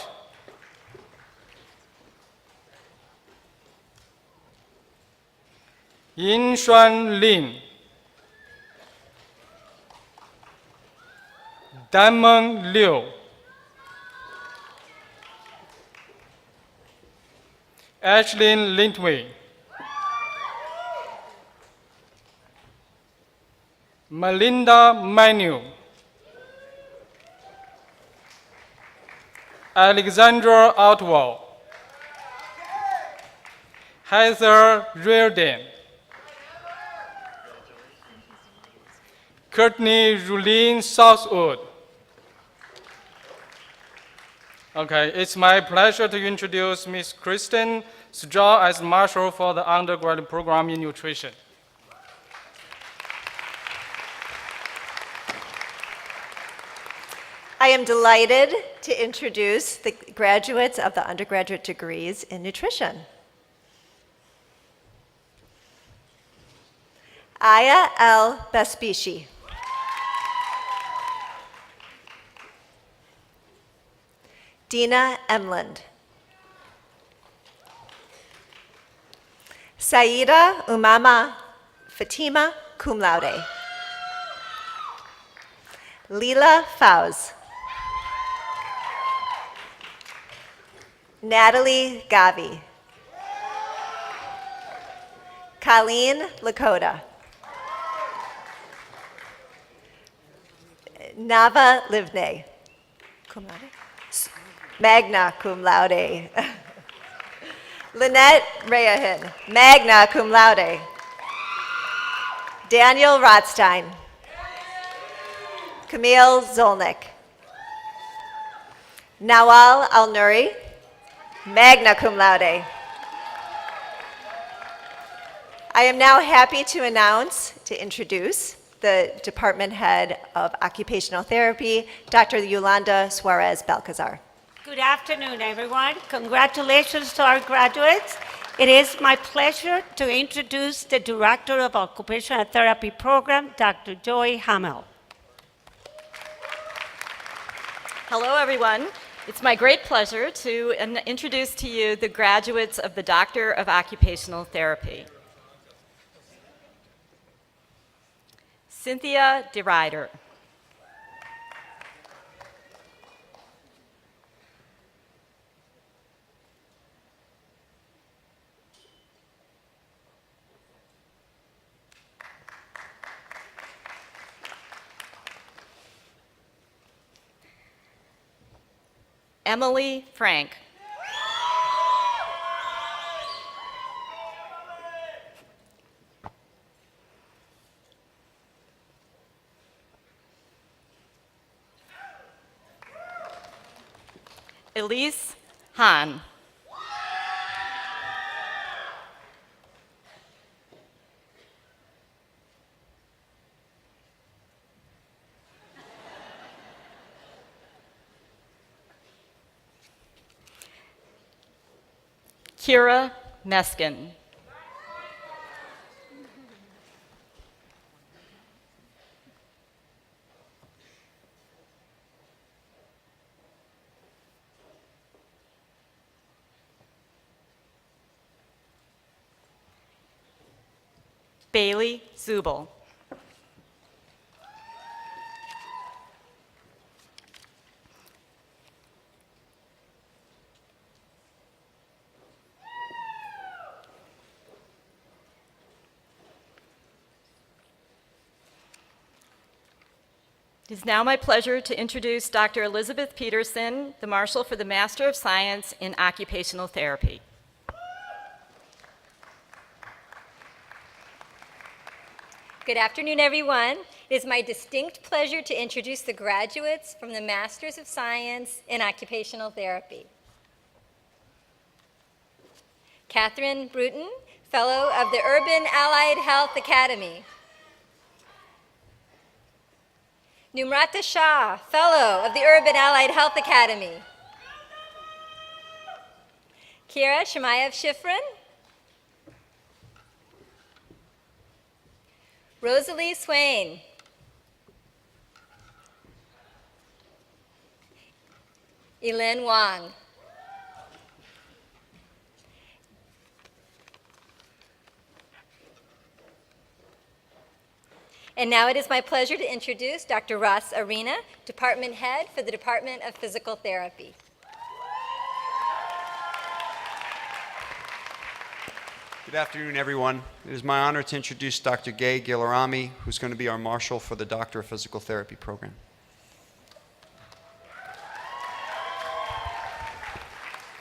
Yin Xuan Lin, Damon Liu, Ashlyn Lindway, Melinda Manu, Alexandra Outwell, Heather Reardon, Courtney Rulene Southwood. Okay, it's my pleasure to introduce Ms. Kristen Straw as Marshal for the undergraduate program in nutrition. I am delighted to introduce the graduates of the undergraduate degrees in nutrition. Aya L. Bespishi. Dina Emland. Saida Umama Fatima, cum laude. Leela Fowz. Natalie Gavi. Colleen Lakota. Nava Livne. Cum laude? Magna cum laude. Lynette Rayahin, magna cum laude. Daniel Rothstein. Camille Zolnick. Nawal Al-Nouri, magna cum laude. I am now happy to introduce the Department Head of Occupational Therapy, Dr. Yolanda Suarez Balcazar. Good afternoon, everyone. Congratulations to our graduates. It is my pleasure to introduce the Director of Occupational Therapy Program, Dr. Joy Hamel. Hello, everyone. It's my great pleasure to introduce to you the graduates of the Doctor of Occupational Therapy. Cynthia DeRider. Emily Frank. Elise Hahn. Kira Meskin. Bailey Zubel. It is now my pleasure to introduce Dr. Elizabeth Peterson, the Marshal for the Master of Science in Occupational Therapy. Good afternoon, everyone. It is my distinct pleasure to introduce the graduates from the Masters of Science in Occupational Therapy. Catherine Bruton, Fellow of the Urban Allied Health Academy. Numrata Shah, Fellow of the Urban Allied Health Academy. Kira Shemaev Shifrin. Rosalie Swain. Elen Wang. And now it is my pleasure to introduce Dr. Ross Arena, Department Head for the Department of Physical Therapy. Good afternoon, everyone. It is my honor to introduce Dr. Gay Gilarami, who's going to be our Marshal for the Doctor of Physical Therapy program.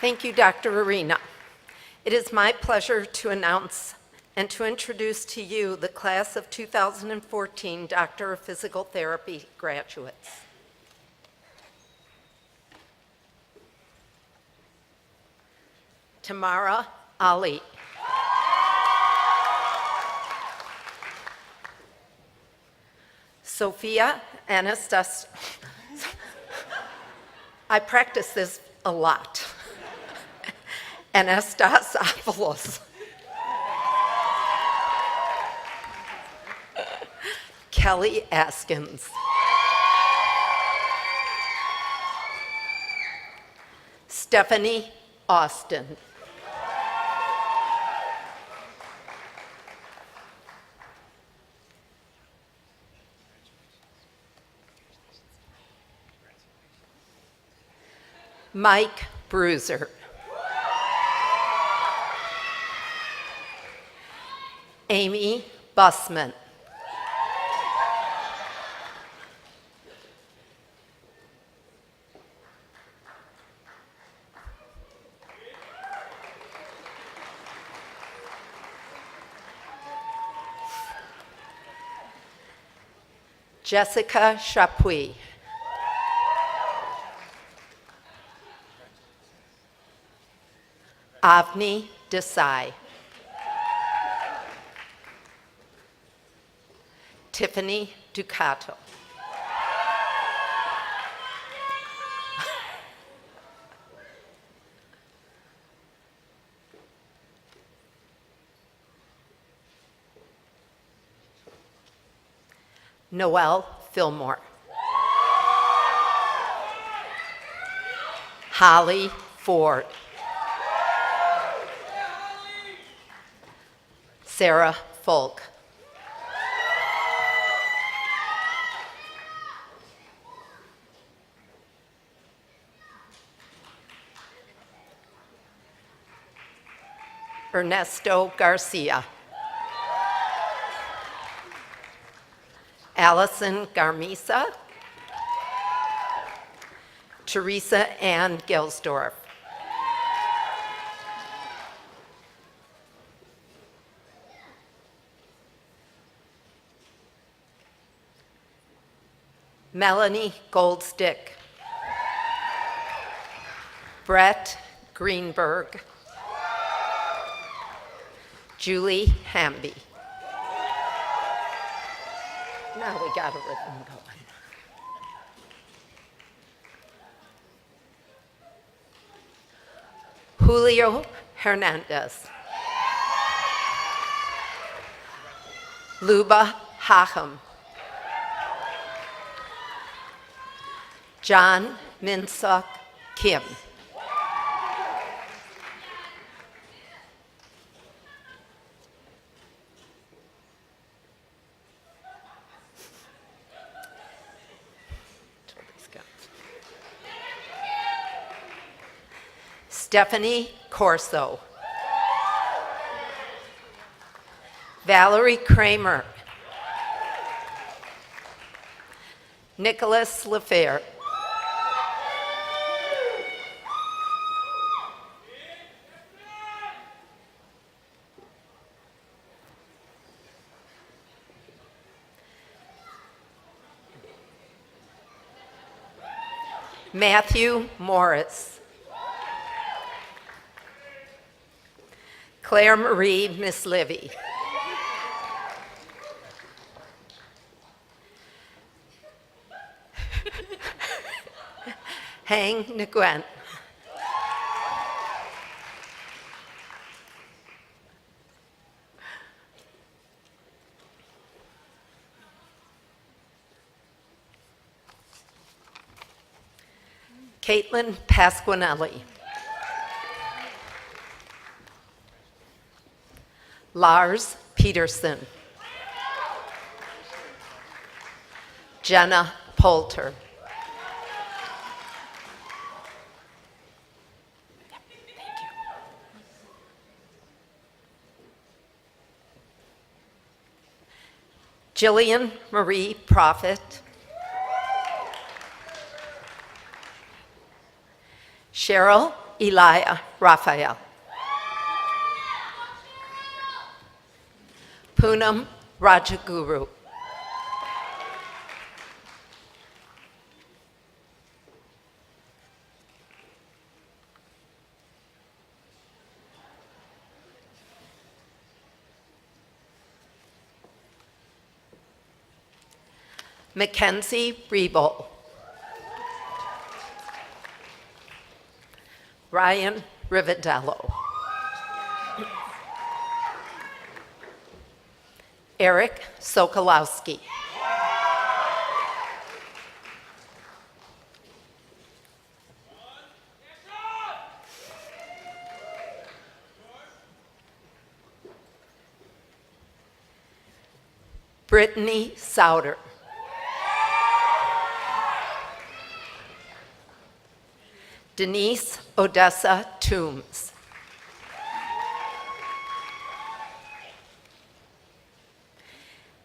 Thank you, Dr. Arena. It is my pleasure to announce and to introduce to you the class of 2014 Doctor of Physical Therapy graduates. Tamara Ali. Sophia Anastas. I practice this a lot. Anastasopoulos. Kelly Askins. Stephanie Austin. Mike Bruiser. Amy Bussman. Jessica Chapuis. Avni Desai. Tiffany Ducato. Noelle Fillmore. Holly Ford. Sarah Folk. Ernesto Garcia. Allison Garmisa. Teresa Ann Gelsdorf. Melanie Goldstick. Brett Greenberg. Julie Hamby. Now we got a rhythm going. Julio Hernandez. Luba Hacham. John Minsuk Kim. Stephanie Corso. Valerie Kramer. Nicholas Lafair. Matthew Morris. Claire Marie Mislivy. Hang Nguyen. Caitlin Pasquinelli. Lars Peterson. Jenna Poulter. Jillian Marie Prophet. Cheryl Elia Raphael. Poonam Rajaguru. Mackenzie Rebel. Ryan Rividello. Eric Sokolowski. Brittany Souter. Denise Odessa Toombs.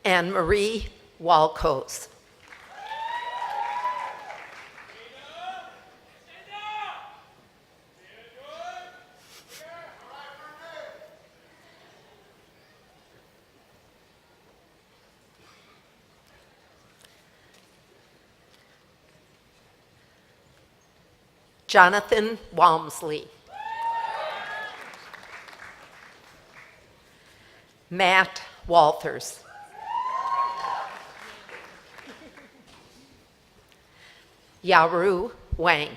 Anne Marie Walcos. Jonathan Walmsley. Matt Walters. Yaru Wang.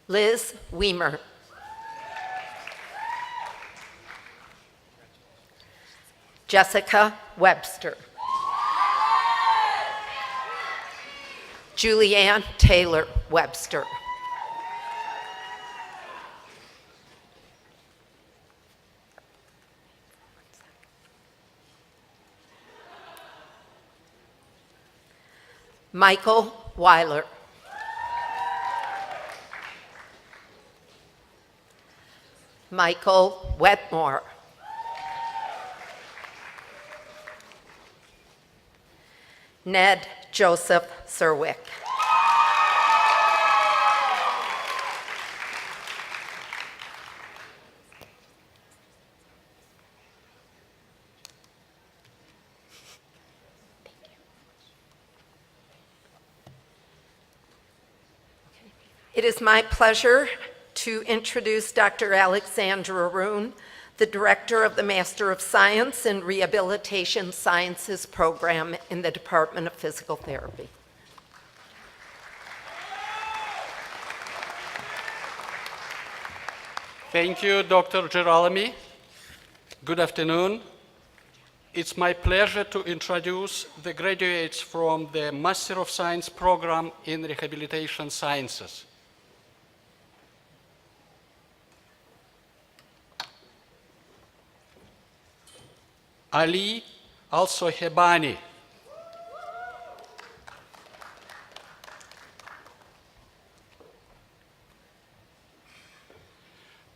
Liz Weimer. Jessica Webster. Julianne Taylor Webster. Michael Weiler. Michael Wetmore. Ned Joseph Serwick. It is my pleasure to introduce Dr. Alexandra Roon, the director of the Master of Science in Rehabilitation Sciences program in the Department of Physical Therapy. Thank you, Dr. Girolami. Good afternoon. It's my pleasure to introduce the graduates from the Master of Science program in Rehabilitation Sciences. Ali Al-Sohebani.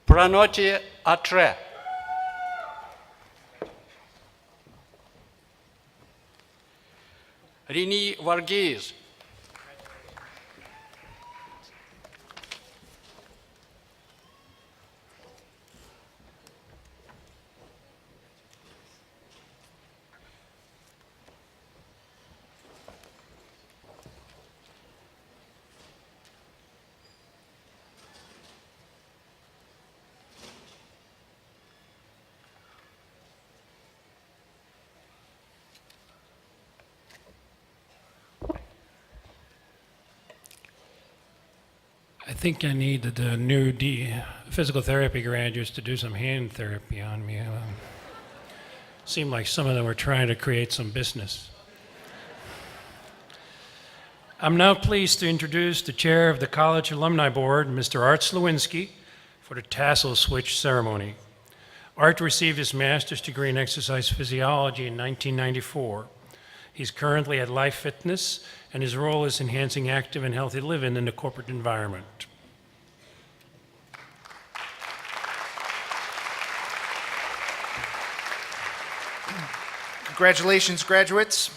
Pranoti Atre. Rini Varghese. I think I need the new physical therapy graduates to do some hand therapy on me. Seemed like some of them were trying to create some business. I'm now pleased to introduce the chair of the College Alumni Board, Mr. Art Slawinski, for the tassel switch ceremony. Art received his master's degree in exercise physiology in 1994. He's currently at Life Fitness, and his role is enhancing active and healthy living in the corporate environment. Congratulations, graduates.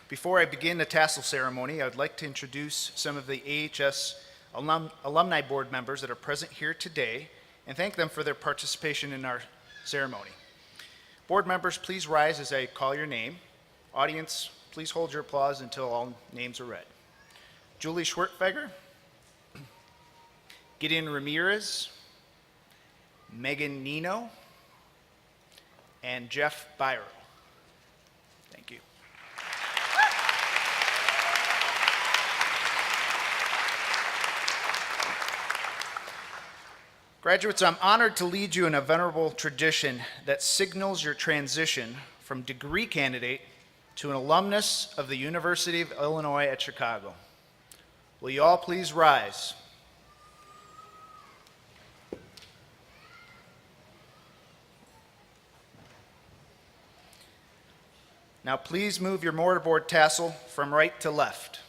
Before I begin the tassel ceremony, I would like to introduce some of the AHS Alumni Board members that are present here today and thank them for their participation in our ceremony. Board members, please rise as I call your name. Audience, please hold your applause until all names are read. Julie Schwertfeger, Gideon Ramirez, Megan Nino, and Jeff Byro. Thank you. Graduates, I'm honored to lead you in a venerable tradition that signals your transition from degree candidate to an alumnus of the University of Illinois at Chicago. Will you all please rise? Now please move your mortarboard tassel from right to left.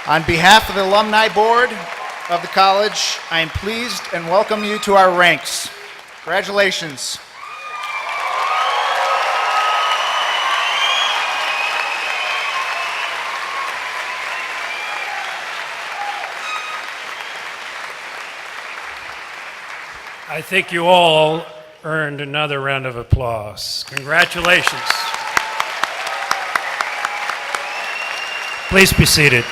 On behalf of the Alumni Board of the college, I am pleased and welcome you to our ranks. Congratulations. I think you all earned another round of applause. Congratulations. Please be seated.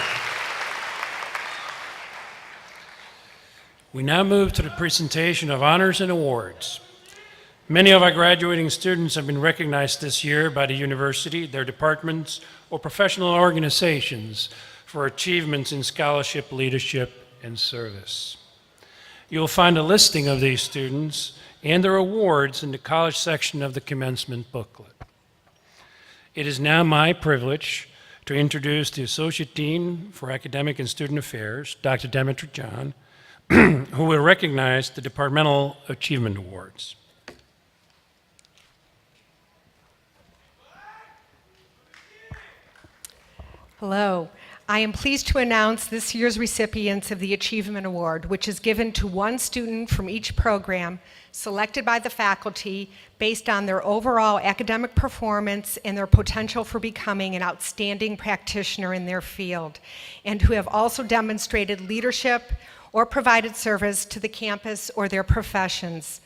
We now move to the presentation of honors and awards. Many of our graduating students have been recognized this year by the university, their departments, or professional organizations for achievements in scholarship, leadership, and service. You'll find a listing of these students and their awards in the college section of the commencement booklet. It is now my privilege to introduce the Associate Dean for Academic and Student Affairs, Dr. Demetra John, who will recognize the Departmental Achievement Awards. Hello. I am pleased to announce this year's recipients of the Achievement Award, which is given to one student from each program selected by the faculty based on their overall academic performance and their potential for becoming an outstanding practitioner in their field, and who have also demonstrated leadership or provided service to the campus or their professions.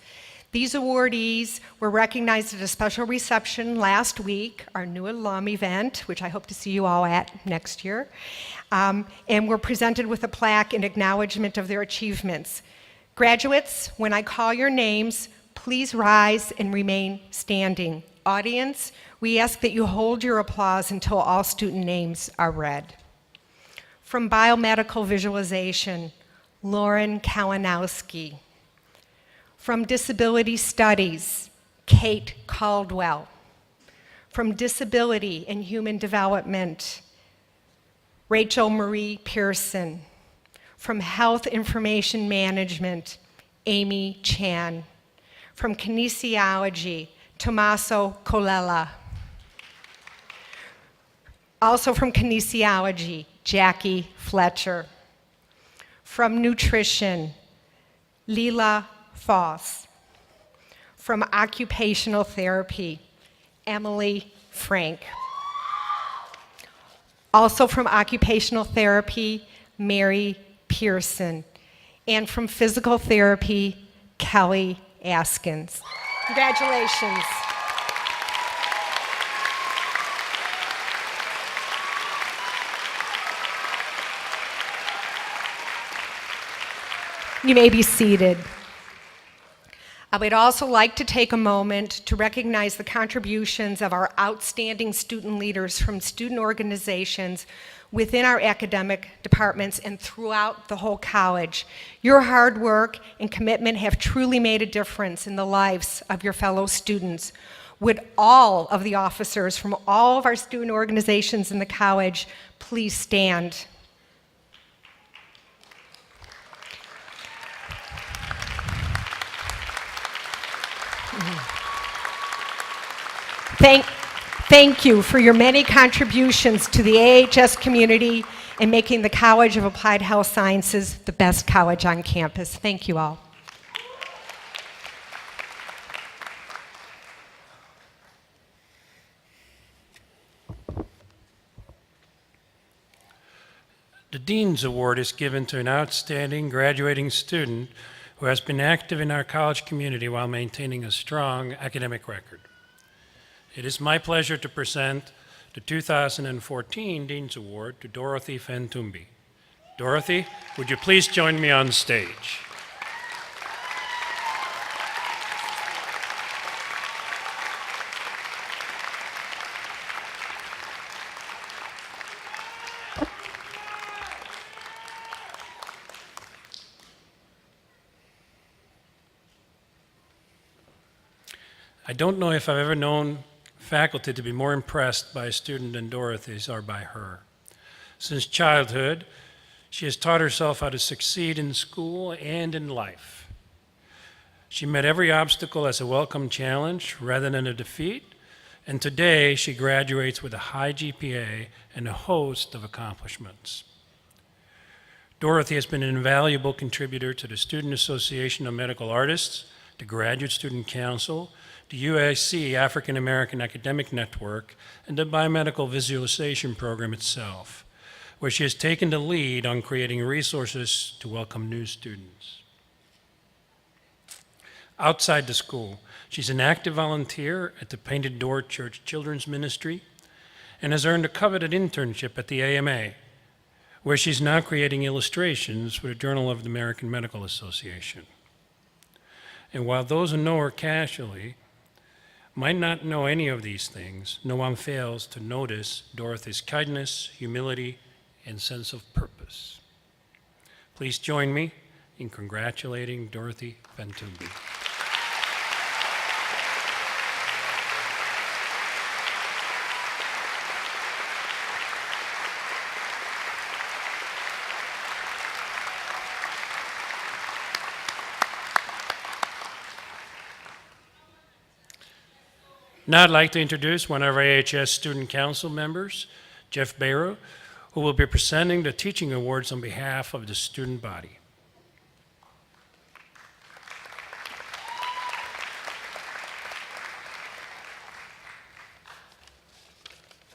These awardees were recognized at a special reception last week, our new alum event, which I hope to see you all at next year, and were presented with a plaque in acknowledgement of their achievements. Graduates, when I call your names, please rise and remain standing. Audience, we ask that you hold your applause until all student names are read. From Biomedical Visualization, Lauren Kalinowski. From Disability Studies, Kate Caldwell. From Disability and Human Development, Rachel Marie Pearson. From Health Information Management, Amy Chan. From Kinesiology, Tommaso Colella. Also from Kinesiology, Jackie Fletcher. From Nutrition, Leela Foss. From Occupational Therapy, Emily Frank. Also from Occupational Therapy, Mary Pearson. And from Physical Therapy, Kelly Askins. Congratulations. You may be seated. I would also like to take a moment to recognize the contributions of our outstanding student leaders from student organizations within our academic departments and throughout the whole college. Your hard work and commitment have truly made a difference in the lives of your fellow students. Would all of the officers from all of our student organizations in the college please stand? Thank you for your many contributions to the AHS community and making the College of Applied Health Sciences the best college on campus. Thank you all. The Dean's Award is given to an outstanding graduating student who has been active in our college community while maintaining a strong academic record. It is my pleasure to present the 2014 Dean's Award to Dorothy Fentumbi. Dorothy, would you please join me on stage? I don't know if I've ever known faculty to be more impressed by a student than Dorothy's or by her. Since childhood, she has taught herself how to succeed in school and in life. She met every obstacle as a welcome challenge rather than a defeat, and today she graduates with a high GPA and a host of accomplishments. Dorothy has been an invaluable contributor to the Student Association of Medical Artists, the Graduate Student Council, the UIC African American Academic Network, and the Biomedical Visualization Program itself, where she has taken the lead on creating resources to welcome new students. Outside the school, she's an active volunteer at the Painted Door Church Children's Ministry and has earned a coveted internship at the AMA, where she's now creating illustrations for the Journal of the American Medical Association. And while those who know her casually might not know any of these things, no one fails to notice Dorothy's kindness, humility, and sense of purpose. Please join me in congratulating Dorothy Fentumbi. Now I'd like to introduce one of our AHS Student Council members, Jeff Barrow, who will be presenting the teaching awards on behalf of the student body.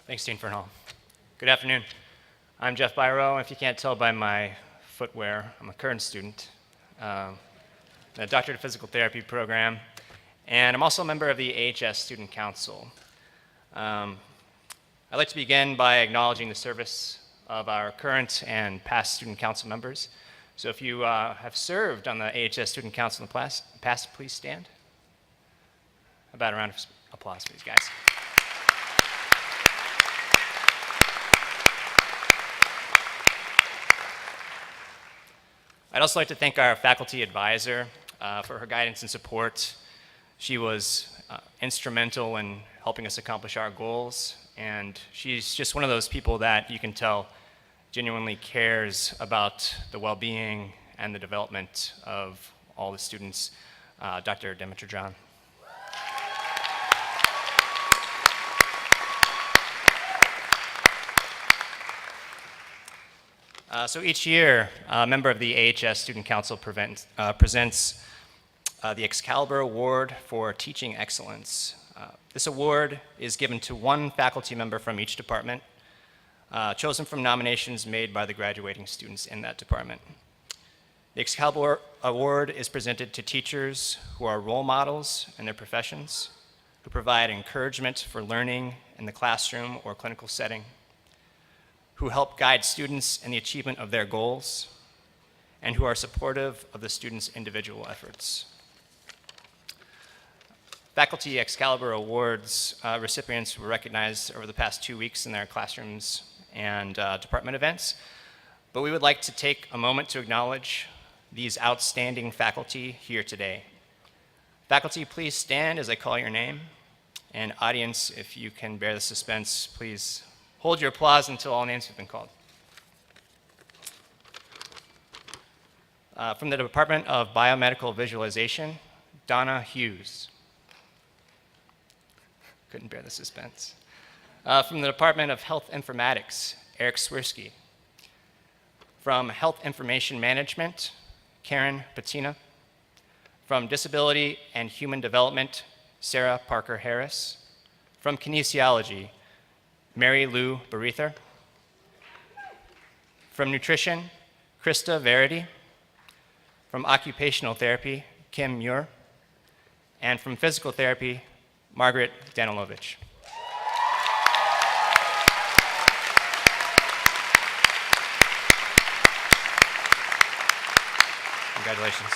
Thanks, Dean Fernhall. Good afternoon. I'm Jeff Byro. If you can't tell by my footwear, I'm a current student. A Doctorate of Physical Therapy program. and I'm also a member of the AHS Student Council. I'd like to begin by acknowledging the service of our current and past Student Council members. So if you have served on the AHS Student Council in the past, please stand. About a round of applause for these guys. I'd also like to thank our faculty advisor for her guidance and support. She was instrumental in helping us accomplish our goals, and she's just one of those people that you can tell genuinely cares about the well-being and the development of all the students, Dr. Demetra John. So each year, a member of the AHS Student Council presents the Excalibur Award for Teaching Excellence. This award is given to one faculty member from each department, chosen from nominations made by the graduating students in that department. The Excalibur Award is presented to teachers who are role models in their professions, who provide encouragement for learning in the classroom or clinical setting, who help guide students in the achievement of their goals, and who are supportive of the students' individual efforts. Faculty Excalibur Awards recipients were recognized over the past 2 weeks in their classrooms and department events, but we would like to take a moment to acknowledge these outstanding faculty here today. Faculty, please stand as I call your name, and audience, if you can bear the suspense, please hold your applause until all names have been called. From the Department of Biomedical Visualization, Donna Hughes. Couldn't bear the suspense. From the Department of Health Informatics, Eric Swirsky. From Health Information Management, Karen Patina. From Disability and Human Development, Sarah Parker Harris. From Kinesiology, Mary Lou Barither. From Nutrition, Krista Verity. From Occupational Therapy, Kim Muir. And from Physical Therapy, Margaret Danilovich. Congratulations.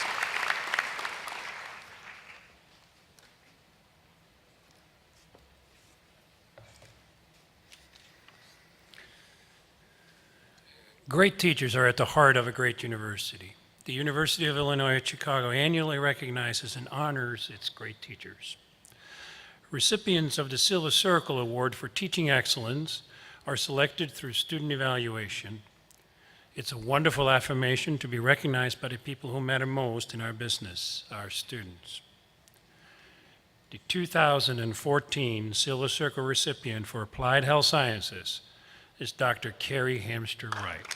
Great teachers are at the heart of a great university. The University of Illinois at Chicago annually recognizes and honors its great teachers. Recipients of the Silver Circle Award for Teaching Excellence are selected through student evaluation. It's a wonderful affirmation to be recognized by the people who matter most in our business, our students. The 2014 Silver Circle recipient for Applied Health Sciences is Dr. Carrie Hamster Wright.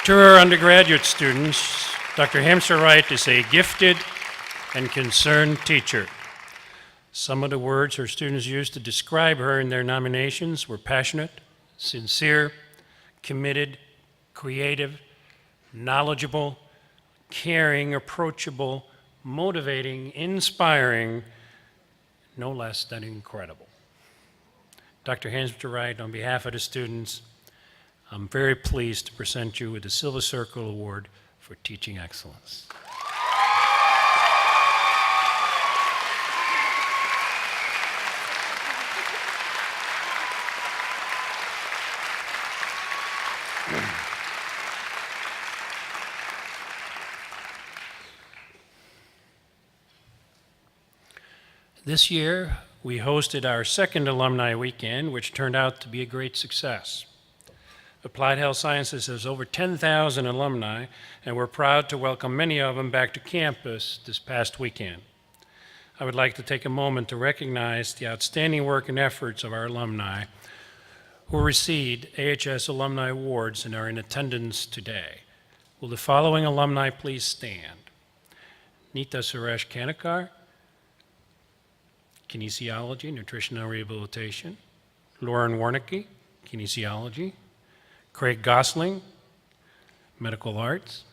To our undergraduate students, Dr. Hamster Wright is a gifted and concerned teacher. Some of the words her students used to describe her in their nominations were passionate, sincere, committed, creative, knowledgeable, caring, approachable, motivating, inspiring, no less than incredible. Dr. Hamster Wright, on behalf of the students, I'm very pleased to present you with the Silver Circle Award for Teaching Excellence. This year, we hosted our second Alumni Weekend, which turned out to be a great success. Applied Health Sciences has over 10,000 alumni, and we're proud to welcome many of them back to campus this past weekend. I would like to take a moment to recognize the outstanding work and efforts of our alumni who received AHS Alumni Awards and are in attendance today. Will the following alumni please stand? Nita Suresh Kanakar, Kinesiology, Nutrition and Rehabilitation. Lauren Warnicki, kinesiology, Craig Gosling, medical arts,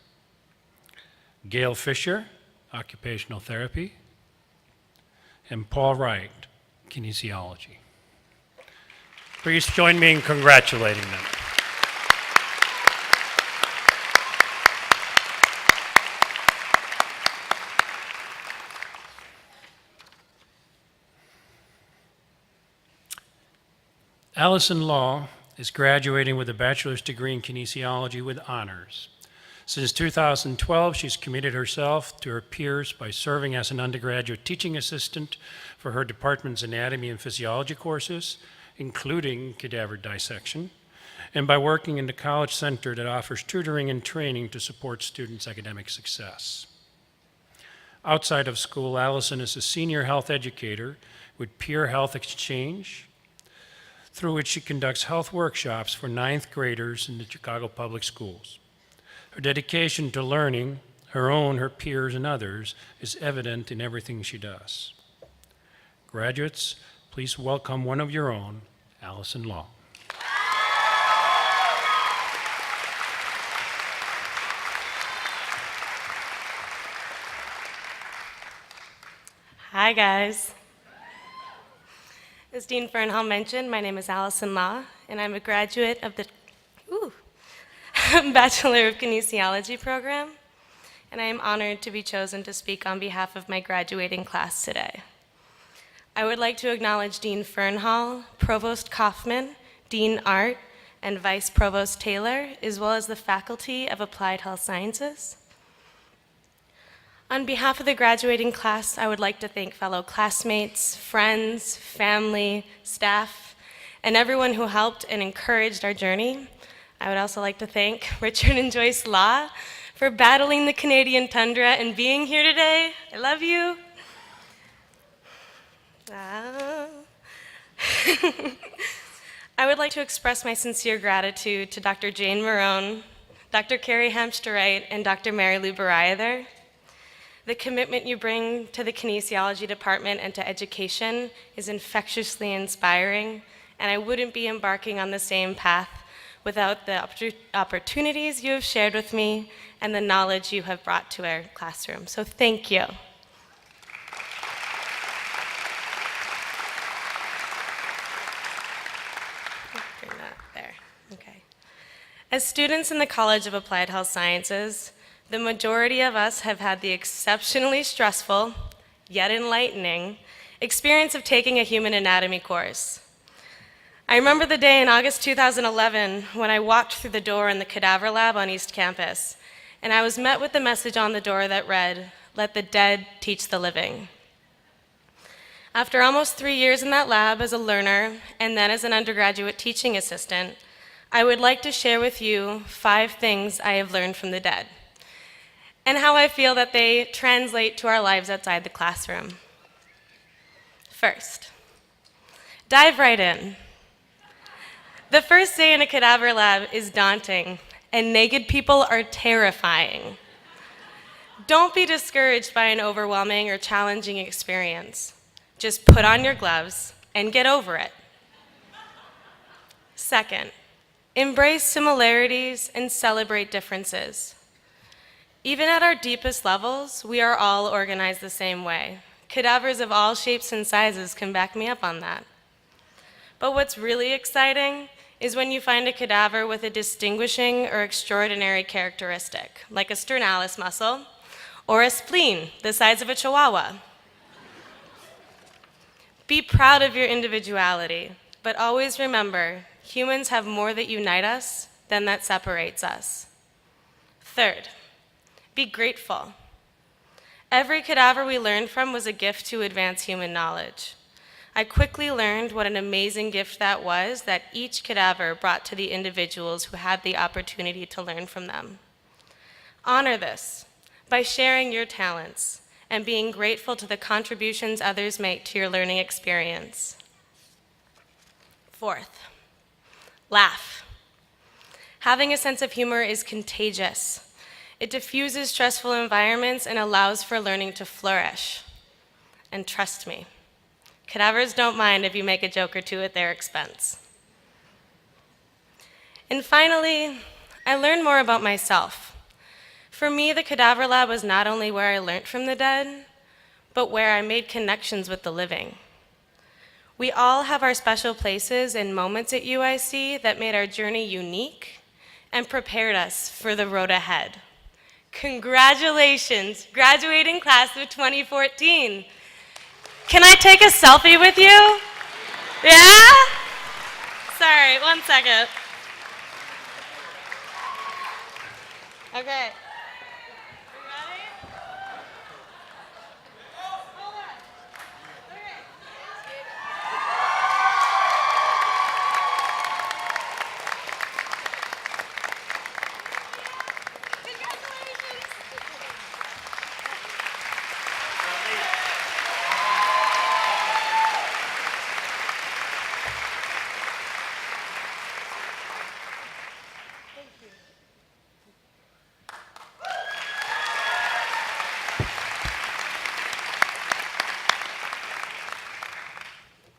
Gail Fisher, occupational therapy, and Paul Wright, kinesiology. Please join me in congratulating them. Allison Law is graduating with a bachelor's degree in kinesiology with honors. Since 2012, she's committed herself to her peers by serving as an undergraduate teaching assistant for her department's anatomy and physiology courses, including cadaver dissection, and by working in the college center that offers tutoring and training to support students' academic success. Outside of school, Allison is a senior health educator with Peer Health Exchange, through which she conducts health workshops for 9th graders in the Chicago Public Schools. Her dedication to learning, her own, her peers, and others, is evident in everything she does. Graduates, please welcome one of your own, Allison Law. Hi, guys. As Dean Fernhall mentioned, my name is Allison Law, and I'm a graduate of the Bachelor of Kinesiology program, and I am honored to be chosen to speak on behalf of my graduating class today. I would like to acknowledge Dean Fernhall, Provost Kaufman, Dean Art, and Vice Provost Taylor, as well as the Faculty of Applied Health Sciences. On behalf of the graduating class, I would like to thank fellow classmates, friends, family, staff, and everyone who helped and encouraged our journey. I would also like to thank Richard and Joyce Law for battling the Canadian tundra and being here today. I love you. I would like to express my sincere gratitude to Dr. Jane Marone, Dr. Carrie Hamster-Wright, and Dr. Mary Lou Barayather. The commitment you bring to the kinesiology department and to education is infectiously inspiring, and I wouldn't be embarking on the same path without the opportunities you have shared with me and the knowledge you have brought to our classroom. So thank you. Bring that there. Okay. As students in the College of Applied Health Sciences, the majority of us have had the exceptionally stressful, yet enlightening, experience of taking a human anatomy course. I remember the day in August 2011 when I walked through the door in the cadaver lab on East Campus, and I was met with the message on the door that read, "Let the dead teach the living." After almost 3 years in that lab as a learner and then as an undergraduate teaching assistant, I would like to share with you 5 things I have learned from the dead, and how I feel that they translate to our lives outside the classroom. First, dive right in. The first day in a cadaver lab is daunting, and naked people are terrifying. Don't be discouraged by an overwhelming or challenging experience. Just put on your gloves and get over it. Second, embrace similarities and celebrate differences. Even at our deepest levels, we are all organized the same way. Cadavers of all shapes and sizes can back me up on that. But what's really exciting is when you find a cadaver with a distinguishing or extraordinary characteristic, like a sternalis muscle or a spleen the size of a chihuahua. Be proud of your individuality, but always remember, humans have more that unite us than that separates us. Third, be grateful. Every cadaver we learned from was a gift to advance human knowledge. I quickly learned what an amazing gift that was that each cadaver brought to the individuals who had the opportunity to learn from them. Honor this by sharing your talents and being grateful to the contributions others make to your learning experience. Fourth, laugh. Having a sense of humor is contagious. It diffuses stressful environments and allows for learning to flourish. And trust me, Cadavers don't mind if you make a joke or two at their expense. And finally, I learned more about myself. For me, the cadaver lab was not only where I learned from the dead, but where I made connections with the living. We all have our special places and moments at UIC that made our journey unique and prepared us for the road ahead. Congratulations, graduating class of 2014. Can I take a selfie with you? Yeah? Sorry, 1 second. Okay.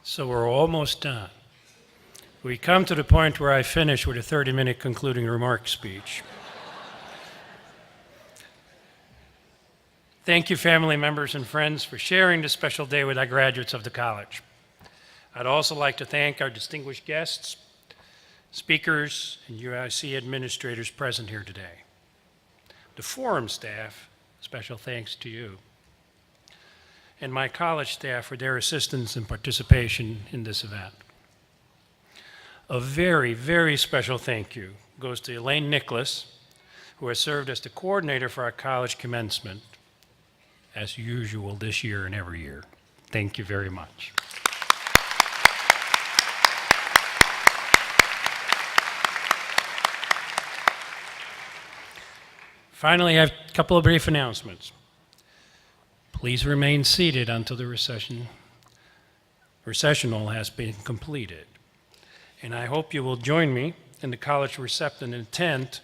So we're almost done. We come to the point where I finish with a 30-minute concluding remarks speech. Thank you, family members and friends, for sharing this special day with our graduates of the college. I'd also like to thank our distinguished guests, speakers, and UIC administrators present here today. The Forum staff, special thanks to you. And my college staff for their assistance and participation in this event. A very, very special thank you goes to Elaine Nicholas, who has served as the coordinator for our college commencement, as usual this year and every year. Thank you very much. Finally, I have a couple of brief announcements. Please remain seated until the recessional has been completed. And I hope you will join me in the college reception and tent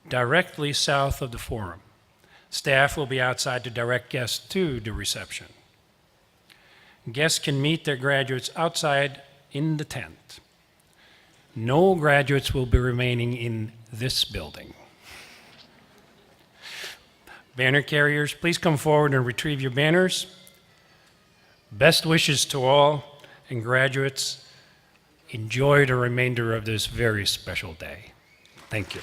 directly south of the Forum. Staff will be outside to direct guests to the reception. Guests can meet their graduates outside in the tent. No graduates will be remaining in this building. Banner carriers, please come forward and retrieve your banners. Best wishes to all, and graduates, enjoy the remainder of this very special day. Thank you.